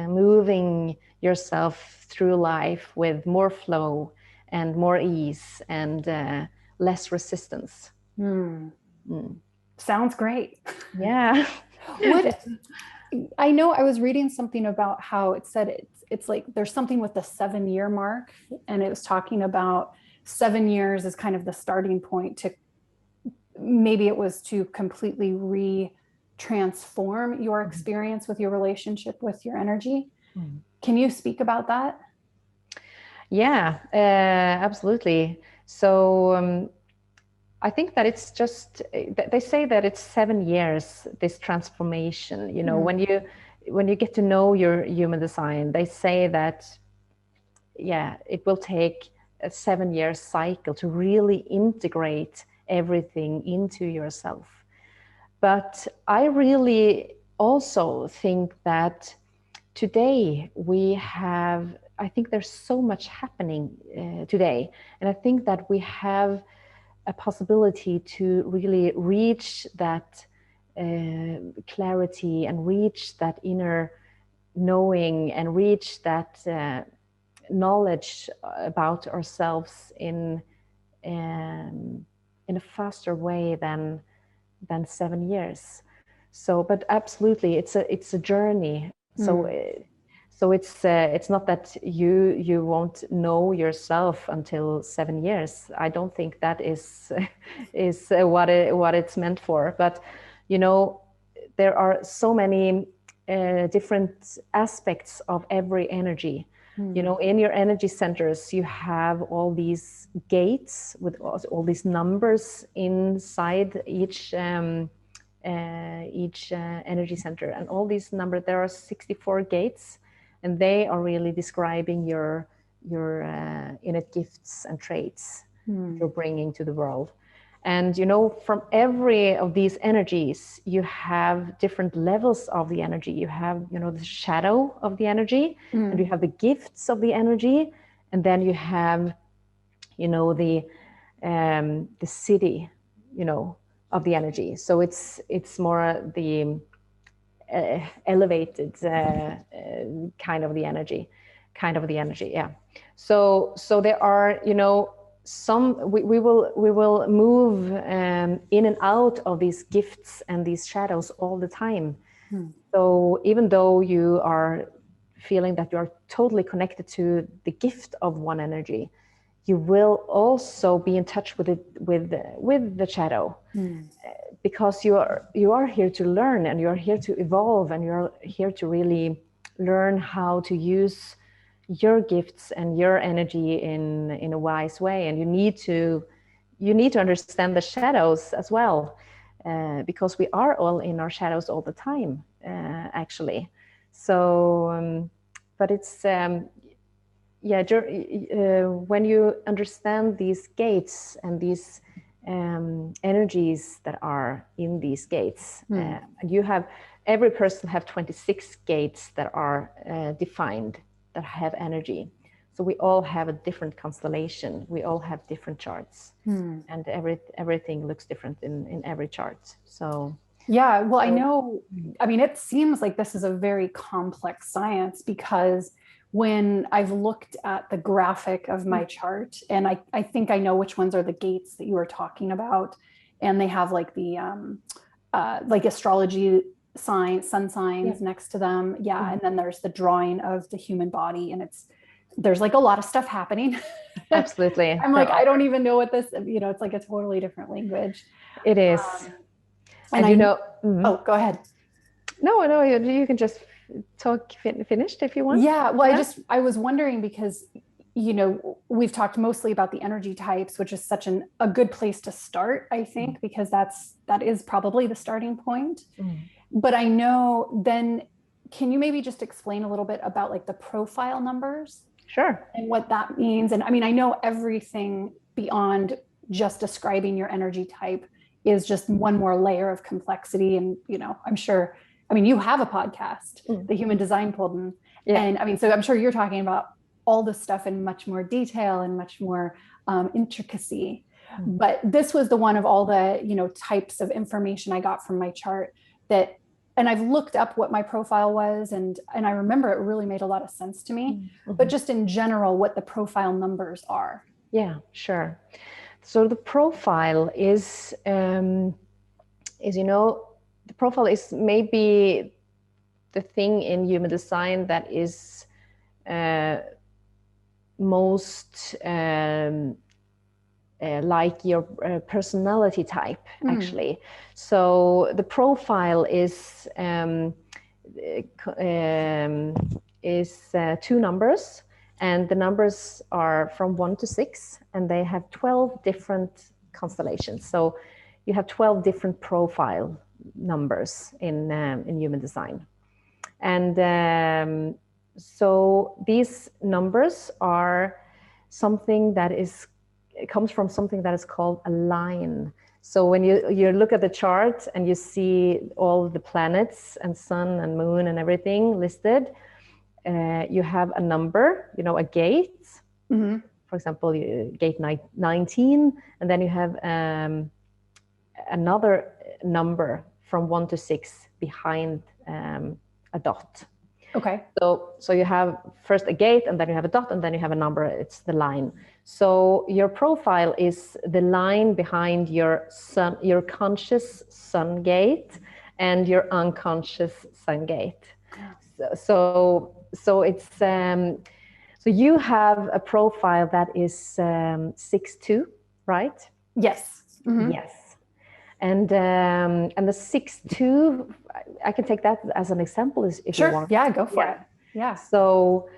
moving yourself through life with more flow and more ease and less resistance. Sounds great. Yeah. I know I was reading something about how it said it's like there's something with the 7-year mark, and it was talking about 7 years as kind of the starting point to maybe it was to completely transform your experience with your relationship with your energy. Can you speak about that? Yeah, absolutely. So I think that it's just, they say that it's 7 years, this transformation, when you get to know your human design, they say that, it will take a 7-year cycle to really integrate everything into yourself. But I really also think that today I think there's so much happening today. And I think that we have a possibility to really reach that clarity and reach that inner knowing and reach that knowledge about ourselves in a faster way than 7 years. So, but absolutely, it's a journey. So it's not that you won't know yourself until 7 years. I don't think that is what it's meant for. But there are so many different aspects of every energy. In your energy centers, you have all these gates with all these numbers inside each energy center, and all these numbers. There are 64 gates. And they are really describing your innate gifts and traits you're bringing to the world. And from every of these energies, you have different levels of the energy. You have the shadow of the energy, and you have the gifts of the energy, and then you have, the city, of the energy. So it's more the elevated kind of the energy, yeah. So there are, some we will move in and out of these gifts and these shadows all the time. So even though you are feeling that you are totally connected to the gift of one energy, you will also be in touch with it, with the shadow, because you are here to learn, and you are here to evolve, and you're here to really learn how to use your gifts and your energy in a wise way. And you need to understand the shadows as well, because we are all in our shadows all the time, actually. So but it's when you understand these gates and these energies that are in these gates, and every person have 26 gates that are defined, that have energy. So we all have a different constellation. We all have different charts, and everything looks different in every chart. So yeah, well, I know, I mean, it seems like this is a very complex science, because when I've looked at the graphic of my chart, and I think I know which ones are the gates that you were talking about, and they have like the like astrology signs, sun signs next to them. Yeah. And then there's the drawing of the human body, and there's like a lot of stuff happening. Absolutely. I'm like, I don't even know what this, it's like a totally different language. It is. And oh, go ahead. No, you can just talk finished if you want. Yeah, well, I was wondering, because we've talked mostly about the energy types, which is such a good place to start, I think, because that is probably the starting point. But I know, then can you maybe just explain a little bit about like the profile numbers? Sure. And what that means? And I mean, I know everything beyond just describing your energy type is just one more layer of complexity. And, I'm sure, I mean, you have a podcast, The Human Design Pulled. And I mean, so I'm sure you're talking about all this stuff in much more detail and much more intricacy. But this was the one of all the, types of information I got from my chart and I've looked up what my profile was, and I remember it really made a lot of sense to me, but just in general, what the profile numbers are. Yeah, sure. So the profile is, the profile is maybe the thing in human design that is most like your personality type, actually. So the profile is 2 numbers, and the numbers are from 1 to 6, and they have 12 different constellations. So you have 12 different profile numbers in human design. And so these numbers are something that comes from something that is called a line. So when you look at the chart and you see all the planets and sun and moon and everything listed, you have a number, a gate. For example, gate 19, and then you have another number from 1 to 6 behind a dot. Okay. So you have first a gate, and then you have a dot, and then you have a number. It's the line. So your profile is the line behind your conscious sun gate and your unconscious sun gate. So it's so you have a profile that is 6-2, right? Yes. Yes. And the 6-2, I can take that as an example if you want. Yeah, go for it. Yeah. So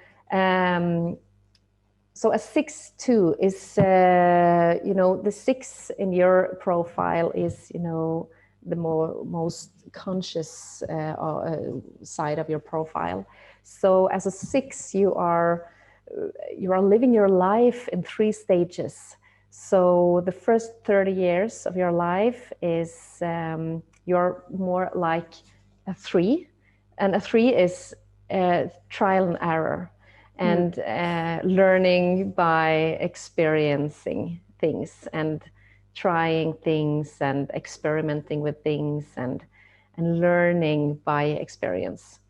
so a 6-2 is the 6 in your profile is the most conscious side of your profile. So as a 6, you are living your life in 3 stages. So the first 30 years of your life is you're more like a 3, and a 3 is trial and error. and learning by experiencing things and trying things and experimenting with things and learning by experience.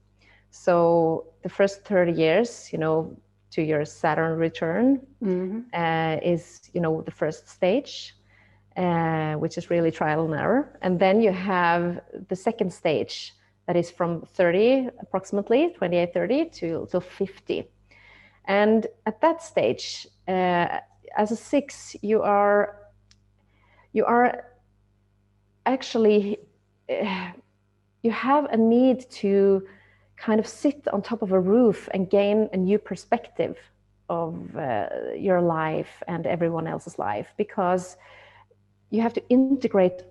So the first 30 years, to your Saturn return is, the first stage, which is really trial and error. And then you have the second stage that is from 30, approximately 28, 30 to 50. And at that stage, as a 6, you are actually, you have a need to kind of sit on top of a roof and gain a new perspective of your life and everyone else's life, because you have to integrate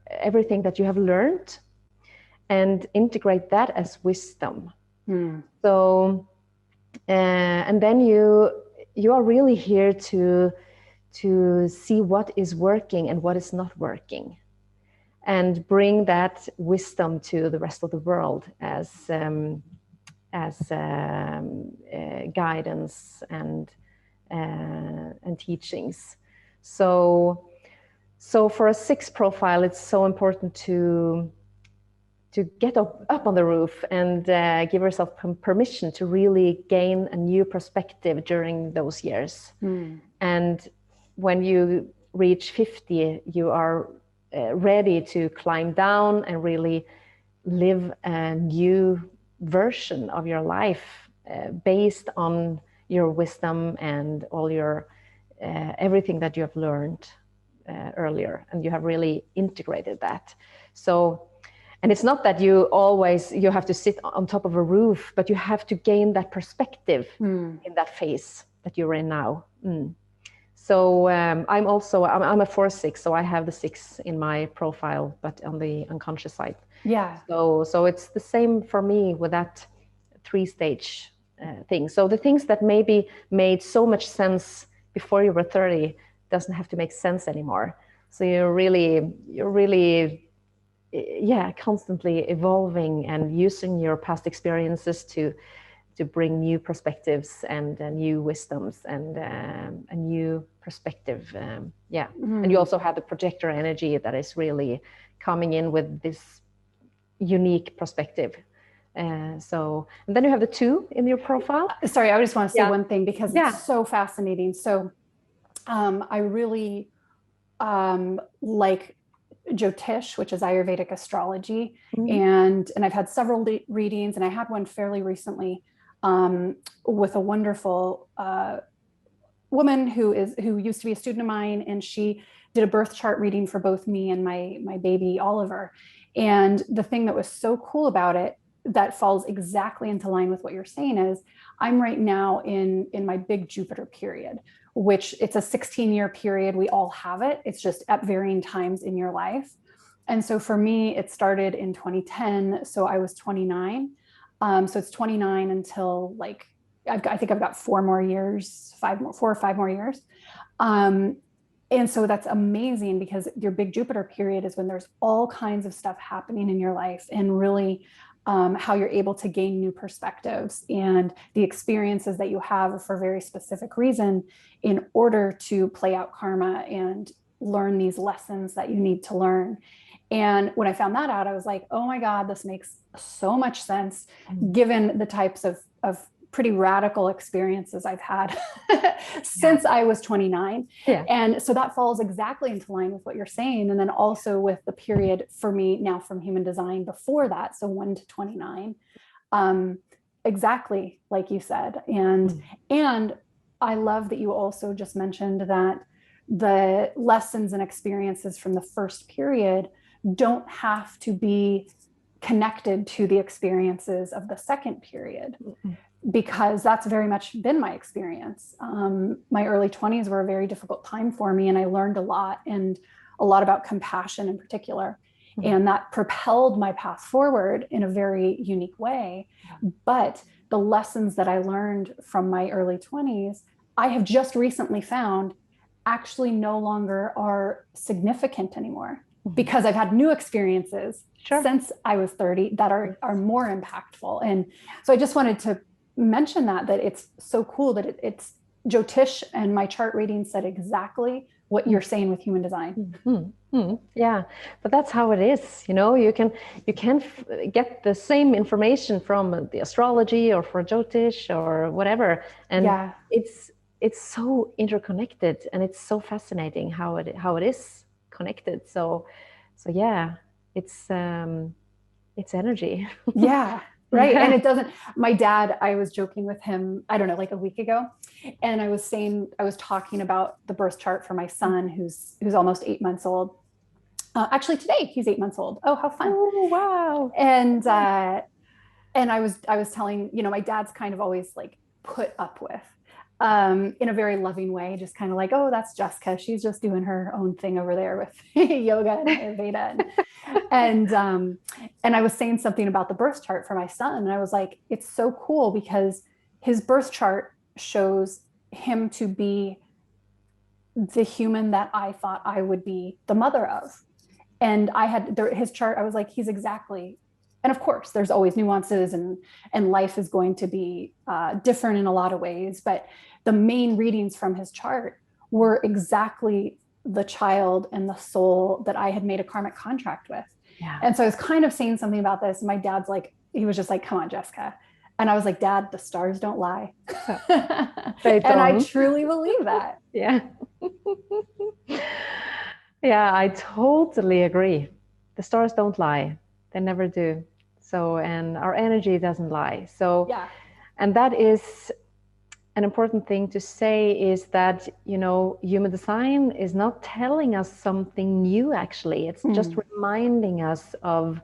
everything that you have learned and integrate that as wisdom. So, and then you are really here to see what is working and what is not working, and bring that wisdom to the rest of the world as guidance and teachings. So for a 6 profile, it's so important to get up on the roof and give yourself permission to really gain a new perspective during those years. And when you reach 50, you are ready to climb down and really live a new version of your life based on your wisdom and all your everything that you have learned earlier, and you have really integrated that. So, and it's not that you have to sit on top of a roof, but you have to gain that perspective in that phase that you're in now. So I'm a 4/6, so I have the 6 in my profile, but on the unconscious side. Yeah. So it's the same for me with that 3-stage thing. So the things that maybe made so much sense before you were 30 doesn't have to make sense anymore. So you're really constantly evolving and using your past experiences to bring new perspectives and new wisdoms and a new perspective. And you also have the projector energy that is really coming in with this unique perspective. And then you have the 2 in your profile. Sorry, I just want to say one thing, because it's so fascinating. So I really like Jyotish, which is Ayurvedic astrology, and I've had several readings, and I had one fairly recently with a wonderful woman who used to be a student of mine, and she did a birth chart reading for both me and my baby Oliver. And the thing that was so cool about it, that falls exactly into line with what you're saying, is I'm right now in my big Jupiter period, which it's a 16-year period. We all have it. It's just at varying times in your life. And so for me, it started in 2010. So I was 29. So it's 29 until I think I've got 4 or 5 more years. And so that's amazing, because your big Jupiter period is when there's all kinds of stuff happening in your life, and really how you're able to gain new perspectives and the experiences that you have for a very specific reason in order to play out karma and learn these lessons that you need to learn. And when I found that out, I was like, oh my God, this makes so much sense, given the types of pretty radical experiences I've had since I was 29. Yeah. And so that falls exactly into line with what you're saying. And then also with the period for me now from human design before that, so 1 to 29, exactly like you said. And I love that you also just mentioned that the lessons and experiences from the first period don't have to be connected to the experiences of the second period. Because that's very much been my experience. My early 20s were a very difficult time for me, and I learned a lot about compassion in particular. And that propelled my path forward in a very unique way. But the lessons that I learned from my early 20s, I have just recently found actually no longer are significant anymore, because I've had new experiences since I was 30 that are more impactful. And so I just wanted to mention that it's so cool that it's Jyotish and my chart reading said exactly what you're saying with human design. Yeah, but that's how it is. You can get the same information from the astrology or for Jyotish or whatever, and it's so interconnected, and it's so fascinating how it is connected. So yeah, it's energy. Yeah. Right. And it doesn't, my dad, I was joking with him, I don't know, like a week ago. And I was talking about the birth chart for my son, who's almost 8 months old. Actually today he's 8 months old. Oh, how fun. Oh, wow. And I was telling, my dad's kind of always like put up with, in a very loving way, just kind of like, oh, that's Jessica. She's just doing her own thing over there with yoga and Ayurveda. And I was saying something about the birth chart for my son. And I was like, it's so cool because his birth chart shows him to be the human that I thought I would be the mother of. And I had his chart, I was like, he's exactly. And of course, there's always nuances and life is going to be different in a lot of ways. But the main readings from his chart were exactly the child and the soul that I had made a karmic contract with. Yeah. And so I was kind of saying something about this. And my dad's like, he was just like, come on, Jessica. And I was like, Dad, the stars don't lie. They don't. And I truly believe that. Yeah. Yeah, I totally agree. The stars don't lie. They never do. So, and our energy doesn't lie. So, yeah. And that is an important thing to say, is that, human design is not telling us something new, actually. It's just reminding us of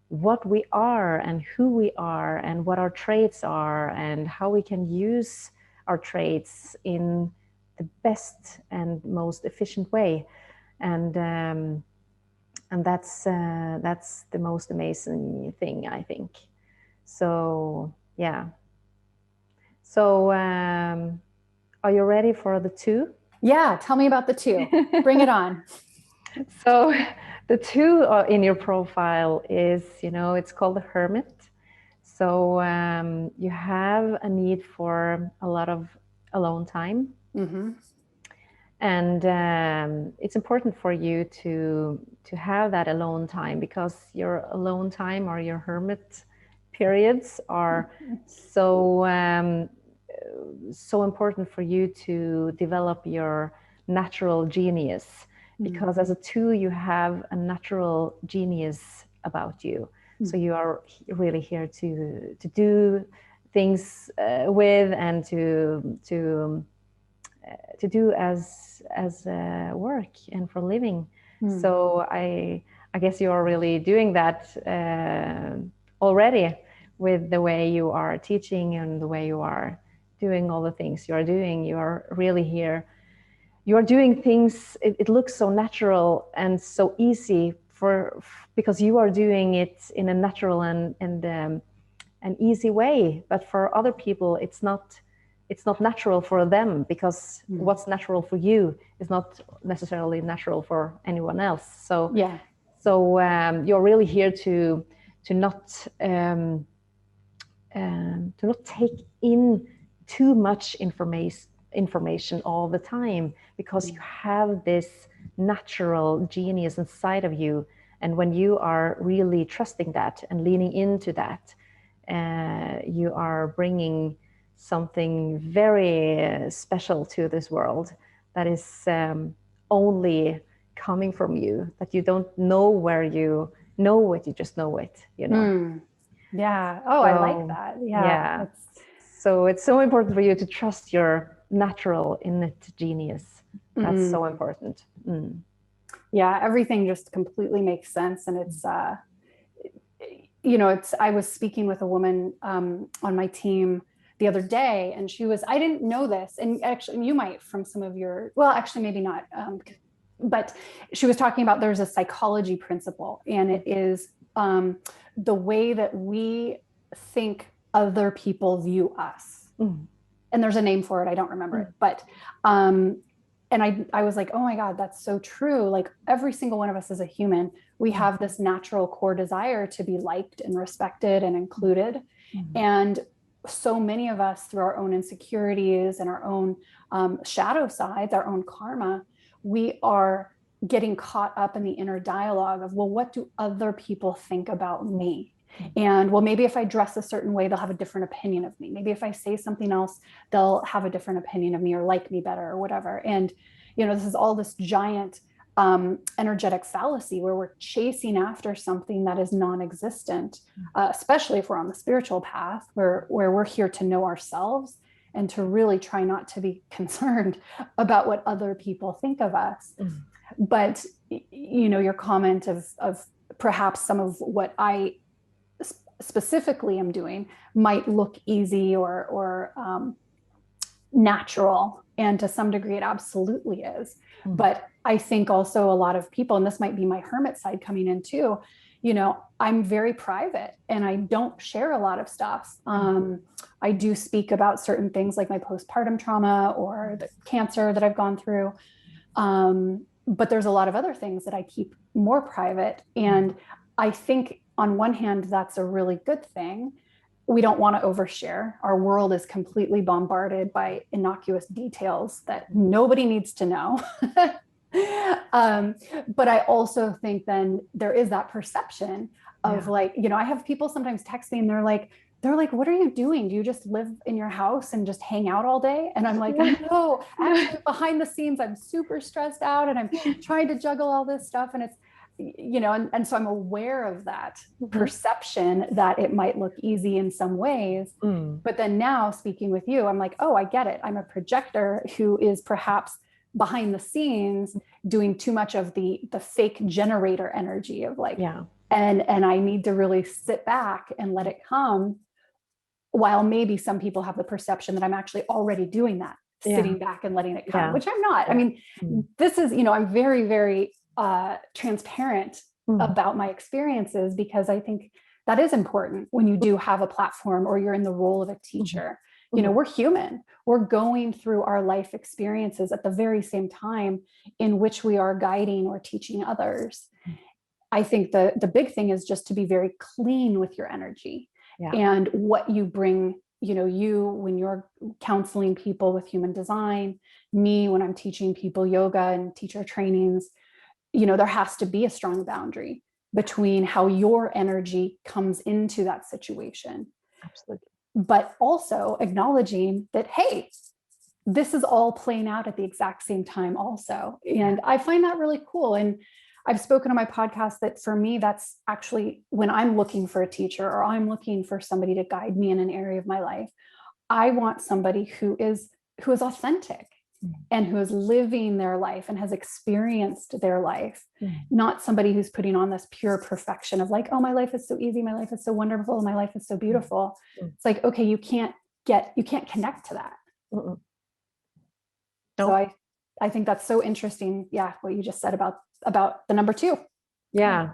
what we are and who we are and what our traits are and how we can use our traits in the best and most efficient way. And that's the most amazing thing, I think. So, yeah. So, are you ready for the 2? Yeah, tell me about the 2. Bring it on. So, the 2 in your profile is, it's called the Hermit. So, you have a need for a lot of alone time. Mm-hmm. And it's important for you to have that alone time, because your alone time or your hermit periods are so important for you to develop your natural genius, because as a 2 you have a natural genius about you. So you are really here to do things with, and to do as work and for living. So I guess you are really doing that already with the way you are teaching and the way you are doing all the things you are doing. You are really here. You are doing things. It looks so natural and so easy because you are doing it in a natural and an easy way. But for other people, it's not natural for them, because what's natural for you is not necessarily natural for anyone else. So yeah. So you're really here to not take in too much information all the time, because you have this natural genius inside of you. And when you are really trusting that and leaning into that, you are bringing something very special to this world that is only coming from you, that you don't know where you know it, you just know it, Yeah. Oh, I like that. Yeah. So it's so important for you to trust your natural innate genius. That's so important. Yeah, everything just completely makes sense. And it's I was speaking with a woman on my team the other day, and I didn't know this, and actually you might from some of your, well, actually maybe not, but she was talking about, there's a psychology principle, and it is the way that we think other people view us. And there's a name for it, I don't remember it, but and I was like, oh my God, that's so true. Like every single one of us as a human, we have this natural core desire to be liked and respected and included. And so many of us, through our own insecurities and our own shadow sides, our own karma, we are getting caught up in the inner dialogue of, well, what do other people think about me? And well, maybe if I dress a certain way, they'll have a different opinion of me. Maybe if I say something else, they'll have a different opinion of me or like me better or whatever. And, you know, this is all this giant energetic fallacy where we're chasing after something that is non-existent, especially if we're on the spiritual path, where we're here to know ourselves and to really try not to be concerned about what other people think of us. But, you know, your comment of perhaps some of what I specifically am doing might look easy or natural, and to some degree it absolutely is. But I think also a lot of people, and this might be my hermit side coming in too, you know, I'm very private and I don't share a lot of stuff. I do speak about certain things like my postpartum trauma or the cancer that I've gone through, but there's a lot of other things that I keep more private, and I think on one hand that's a really good thing. We don't want to overshare. Our world is completely bombarded by innocuous details that nobody needs to know. But I also think then there is that perception of like, you know, I have people sometimes text me and they're like, what are you doing? Do you just live in your house and just hang out all day? And I'm like, no, actually behind the scenes, I'm super stressed out and I'm trying to juggle all this stuff. And it's, you know, and so I'm aware of that perception that it might look easy in some ways. But then now speaking with you, I'm like, oh, I get it. I'm a projector who is perhaps behind the scenes doing too much of the fake generator energy of like, and I need to really sit back and let it come, while maybe some people have the perception that I'm actually already doing that, sitting back and letting it come, which I'm not. I mean, this is, you know, I'm very, very transparent about my experiences, because I think that is important when you do have a platform or you're in the role of a teacher. You know, we're human. We're going through our life experiences at the very same time in which we are guiding or teaching others. I think the big thing is just to be very clean with your energy and what you bring. You know, you, when you're counseling people with human design, me, when I'm teaching people yoga and teacher trainings, you know, there has to be a strong boundary between how your energy comes into that situation. Absolutely. But also acknowledging that, hey, this is all playing out at the exact same time also. And I find that really cool. And I've spoken on my podcast that for me, that's actually when I'm looking for a teacher or I'm looking for somebody to guide me in an area of my life, I want somebody who is authentic and who is living their life and has experienced their life, not somebody who's putting on this pure perfection of like, oh, my life is so easy, my life is so wonderful, my life is so beautiful. It's like, okay, you can't connect to that. Nope. So I think that's so interesting. Yeah, what you just said about the number 2. Yeah,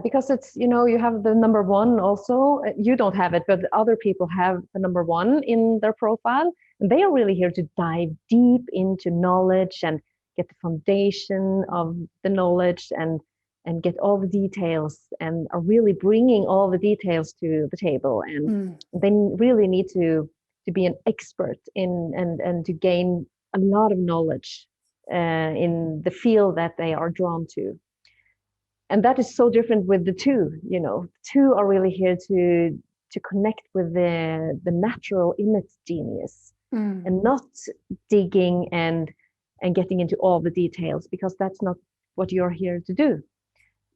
because it's, you know, you have the number 1 also. You don't have it, but other people have the number 1 in their profile. And they are really here to dive deep into knowledge and get the foundation of the knowledge and get all the details, and are really bringing all the details to the table. And they really need to be an expert in and to gain a lot of knowledge in the field that they are drawn to. And that is so different with the 2. You know, 2 are really here to connect with the natural innate genius. And not digging and getting into all the details, because that's not what you're here to do.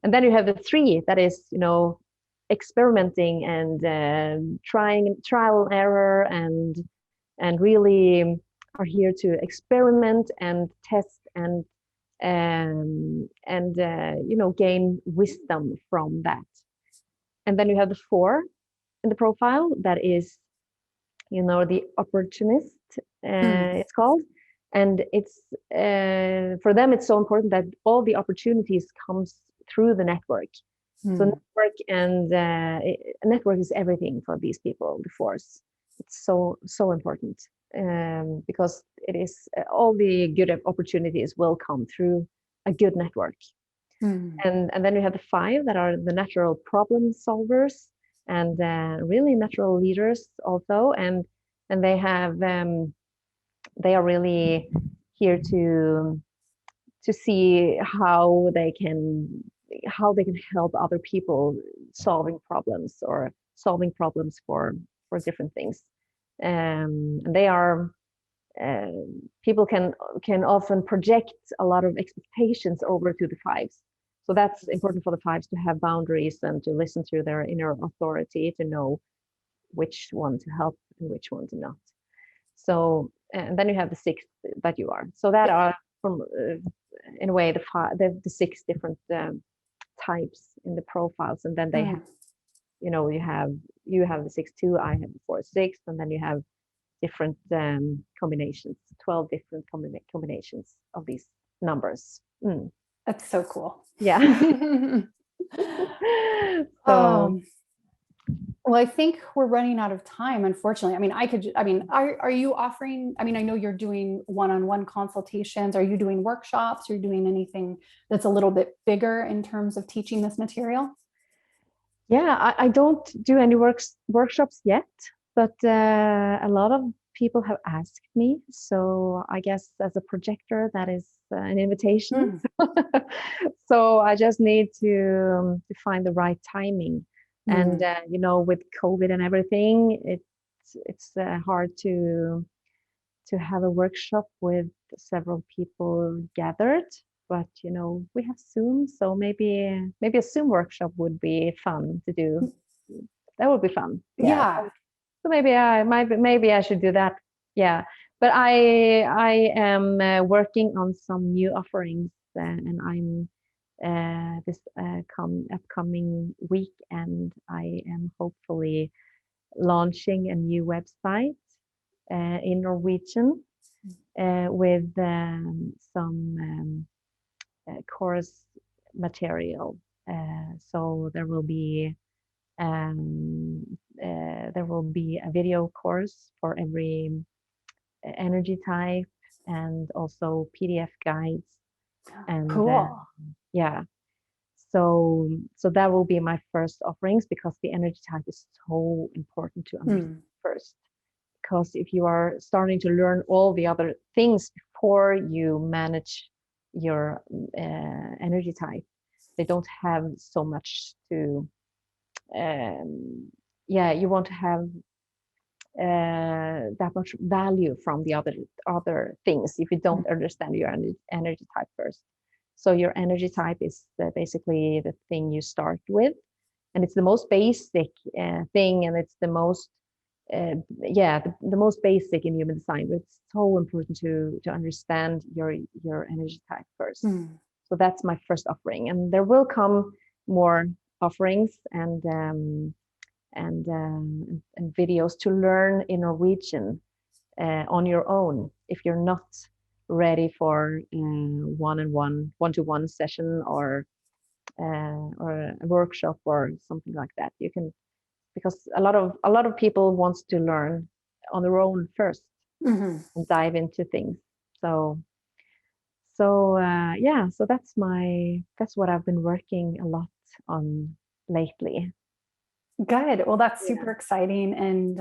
And then you have the 3 that is, you know, experimenting and trial and error and really are here to experiment and test and you know, gain wisdom from that. And then you have the 4 in the profile that is, you know, the opportunist, it's called. And it's for them, it's so important that all the opportunities comes through the network. So network and network is everything for these people, the force. It's so important because it is all the good opportunities will come through a good network. And then you have the 5 that are the natural problem solvers. and really natural leaders also, and they are really here to see how they can help other people solving problems for different things. And they are uh, people can often project a lot of expectations over to the fives. So that's important for the fives to have boundaries and to listen to their inner authority, to know which one to help and which one to not. So, and then you have the six that you are. So that are from in a way the six different types in the profiles, and then they have, you have the 6-2, I have the 4-6, and then you have different combinations, 12 different combinations of these numbers. That's so cool. Yeah. So well, I think we're running out of time, unfortunately. Are you offering, I know you're doing one-on-one consultations. Are you doing workshops? Are you doing anything that's a little bit bigger in terms of teaching this material? yeah, I don't do any workshops yet, but a lot of people have asked me. So I guess as a projector, that is an invitation. So I just need to find the right timing. And with COVID and everything, it's hard to have a workshop with several people gathered. But we have Zoom, so maybe a Zoom workshop would be fun to do. That would be fun. Yeah. So maybe I should do that. Yeah. But I am working on some new offerings, and I'm this upcoming week, and I am hopefully launching a new website in Norwegian with some course material. So there will be a video course for every energy type, and also PDF guides. And cool. Yeah. So that will be my first offerings, because the energy type is so important to understand first. Because if you are starting to learn all the other things before you manage your energy type, they don't have so much to you won't have that much value from the other things if you don't understand your energy type first. So your energy type is basically the thing you start with, and it's the most basic thing, and it's the most the most basic in human design. But it's so important to understand your energy type first. So that's my first offering, and there will come more offerings and videos to learn in Norwegian on your own if you're not ready for one-to-one session or a workshop or something like that. You can, because a lot of people wants to learn on their own first and dive into things. So that's what I've been working a lot on lately. Good. Well, that's super exciting. And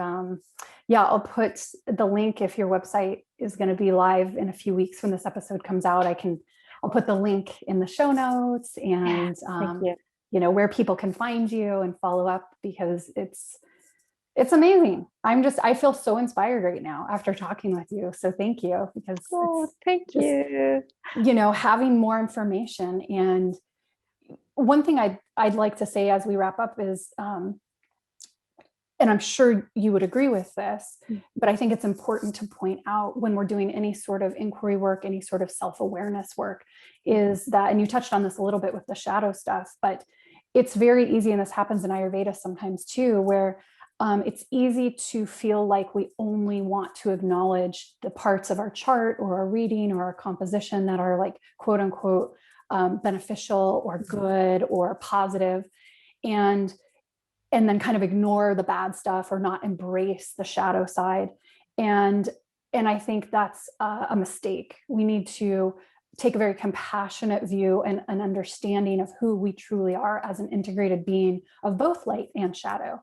I'll put the link, if your website is going to be live in a few weeks when this episode comes out, I'll put the link in the show notes, and where people can find you and follow up, because it's amazing. I feel so inspired right now after talking with you. So thank you, because thank you. Having more information. And one thing I'd like to say as we wrap up is, and I'm sure you would agree with this, but I think it's important to point out when we're doing any sort of inquiry work, any sort of self-awareness work, is that, and you touched on this a little bit with the shadow stuff, but it's very easy, and this happens in Ayurveda sometimes too, where it's easy to feel like we only want to acknowledge the parts of our chart or our reading or our composition that are like, quote unquote, beneficial or good or positive, and then kind of ignore the bad stuff or not embrace the shadow side. And I think that's a mistake. We need to take a very compassionate view and an understanding of who we truly are as an integrated being of both light and shadow.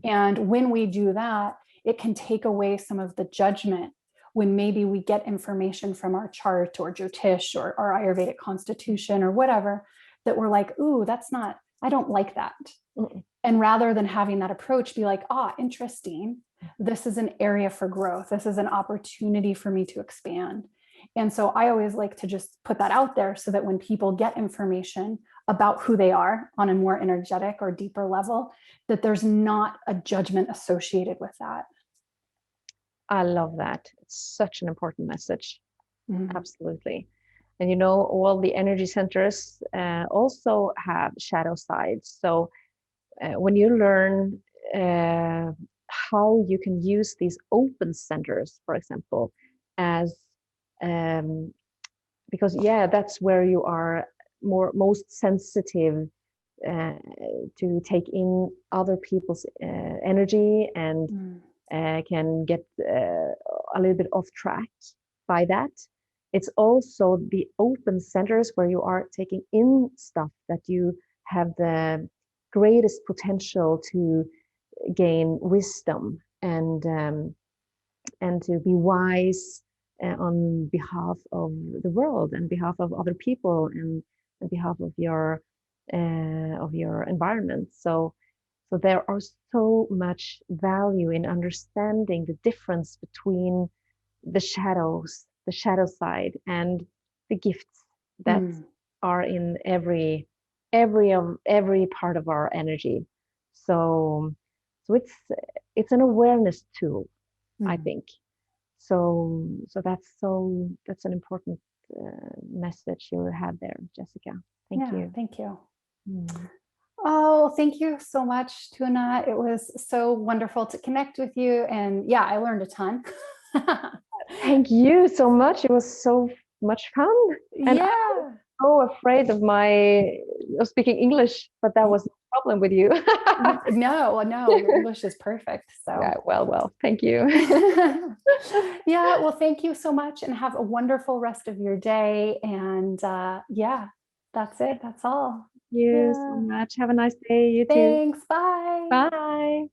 And when we do that, it can take away some of the judgment when maybe we get information from our chart or Jyotish or our Ayurvedic constitution or whatever, that we're like, ooh, that's not, I don't like that. And rather than having that approach, be like, interesting. This is an area for growth. This is an opportunity for me to expand. And so I always like to just put that out there so that when people get information about who they are on a more energetic or deeper level, that there's not a judgment associated with that. I love that. It's such an important message. Absolutely. And all the energy centers also have shadow sides. So when you learn how you can use these open centers, for example, as because that's where you are most sensitive to take in other people's energy and can get a little bit off track by that. It's also the open centers where you are taking in stuff that you have the greatest potential to gain wisdom and to be wise on behalf of the world and behalf of other people and on behalf of your environment. So there are so much value in understanding the difference between the shadow side and the gifts that are in every part of our energy. So it's an awareness tool, I think. So that's an important message you have there, Jessica. Thank you. Thank you. Oh, thank you so much, Tone. It was so wonderful to connect with you. And I learned a ton. Thank you so much. It was so much fun. And I was so afraid of speaking English, but that was no problem with you. No, your English is perfect. So well, thank you. Well, thank you so much and have a wonderful rest of your day. And that's it. That's all. Thank you so much. Have a nice day. You too. Thanks. Bye. Bye.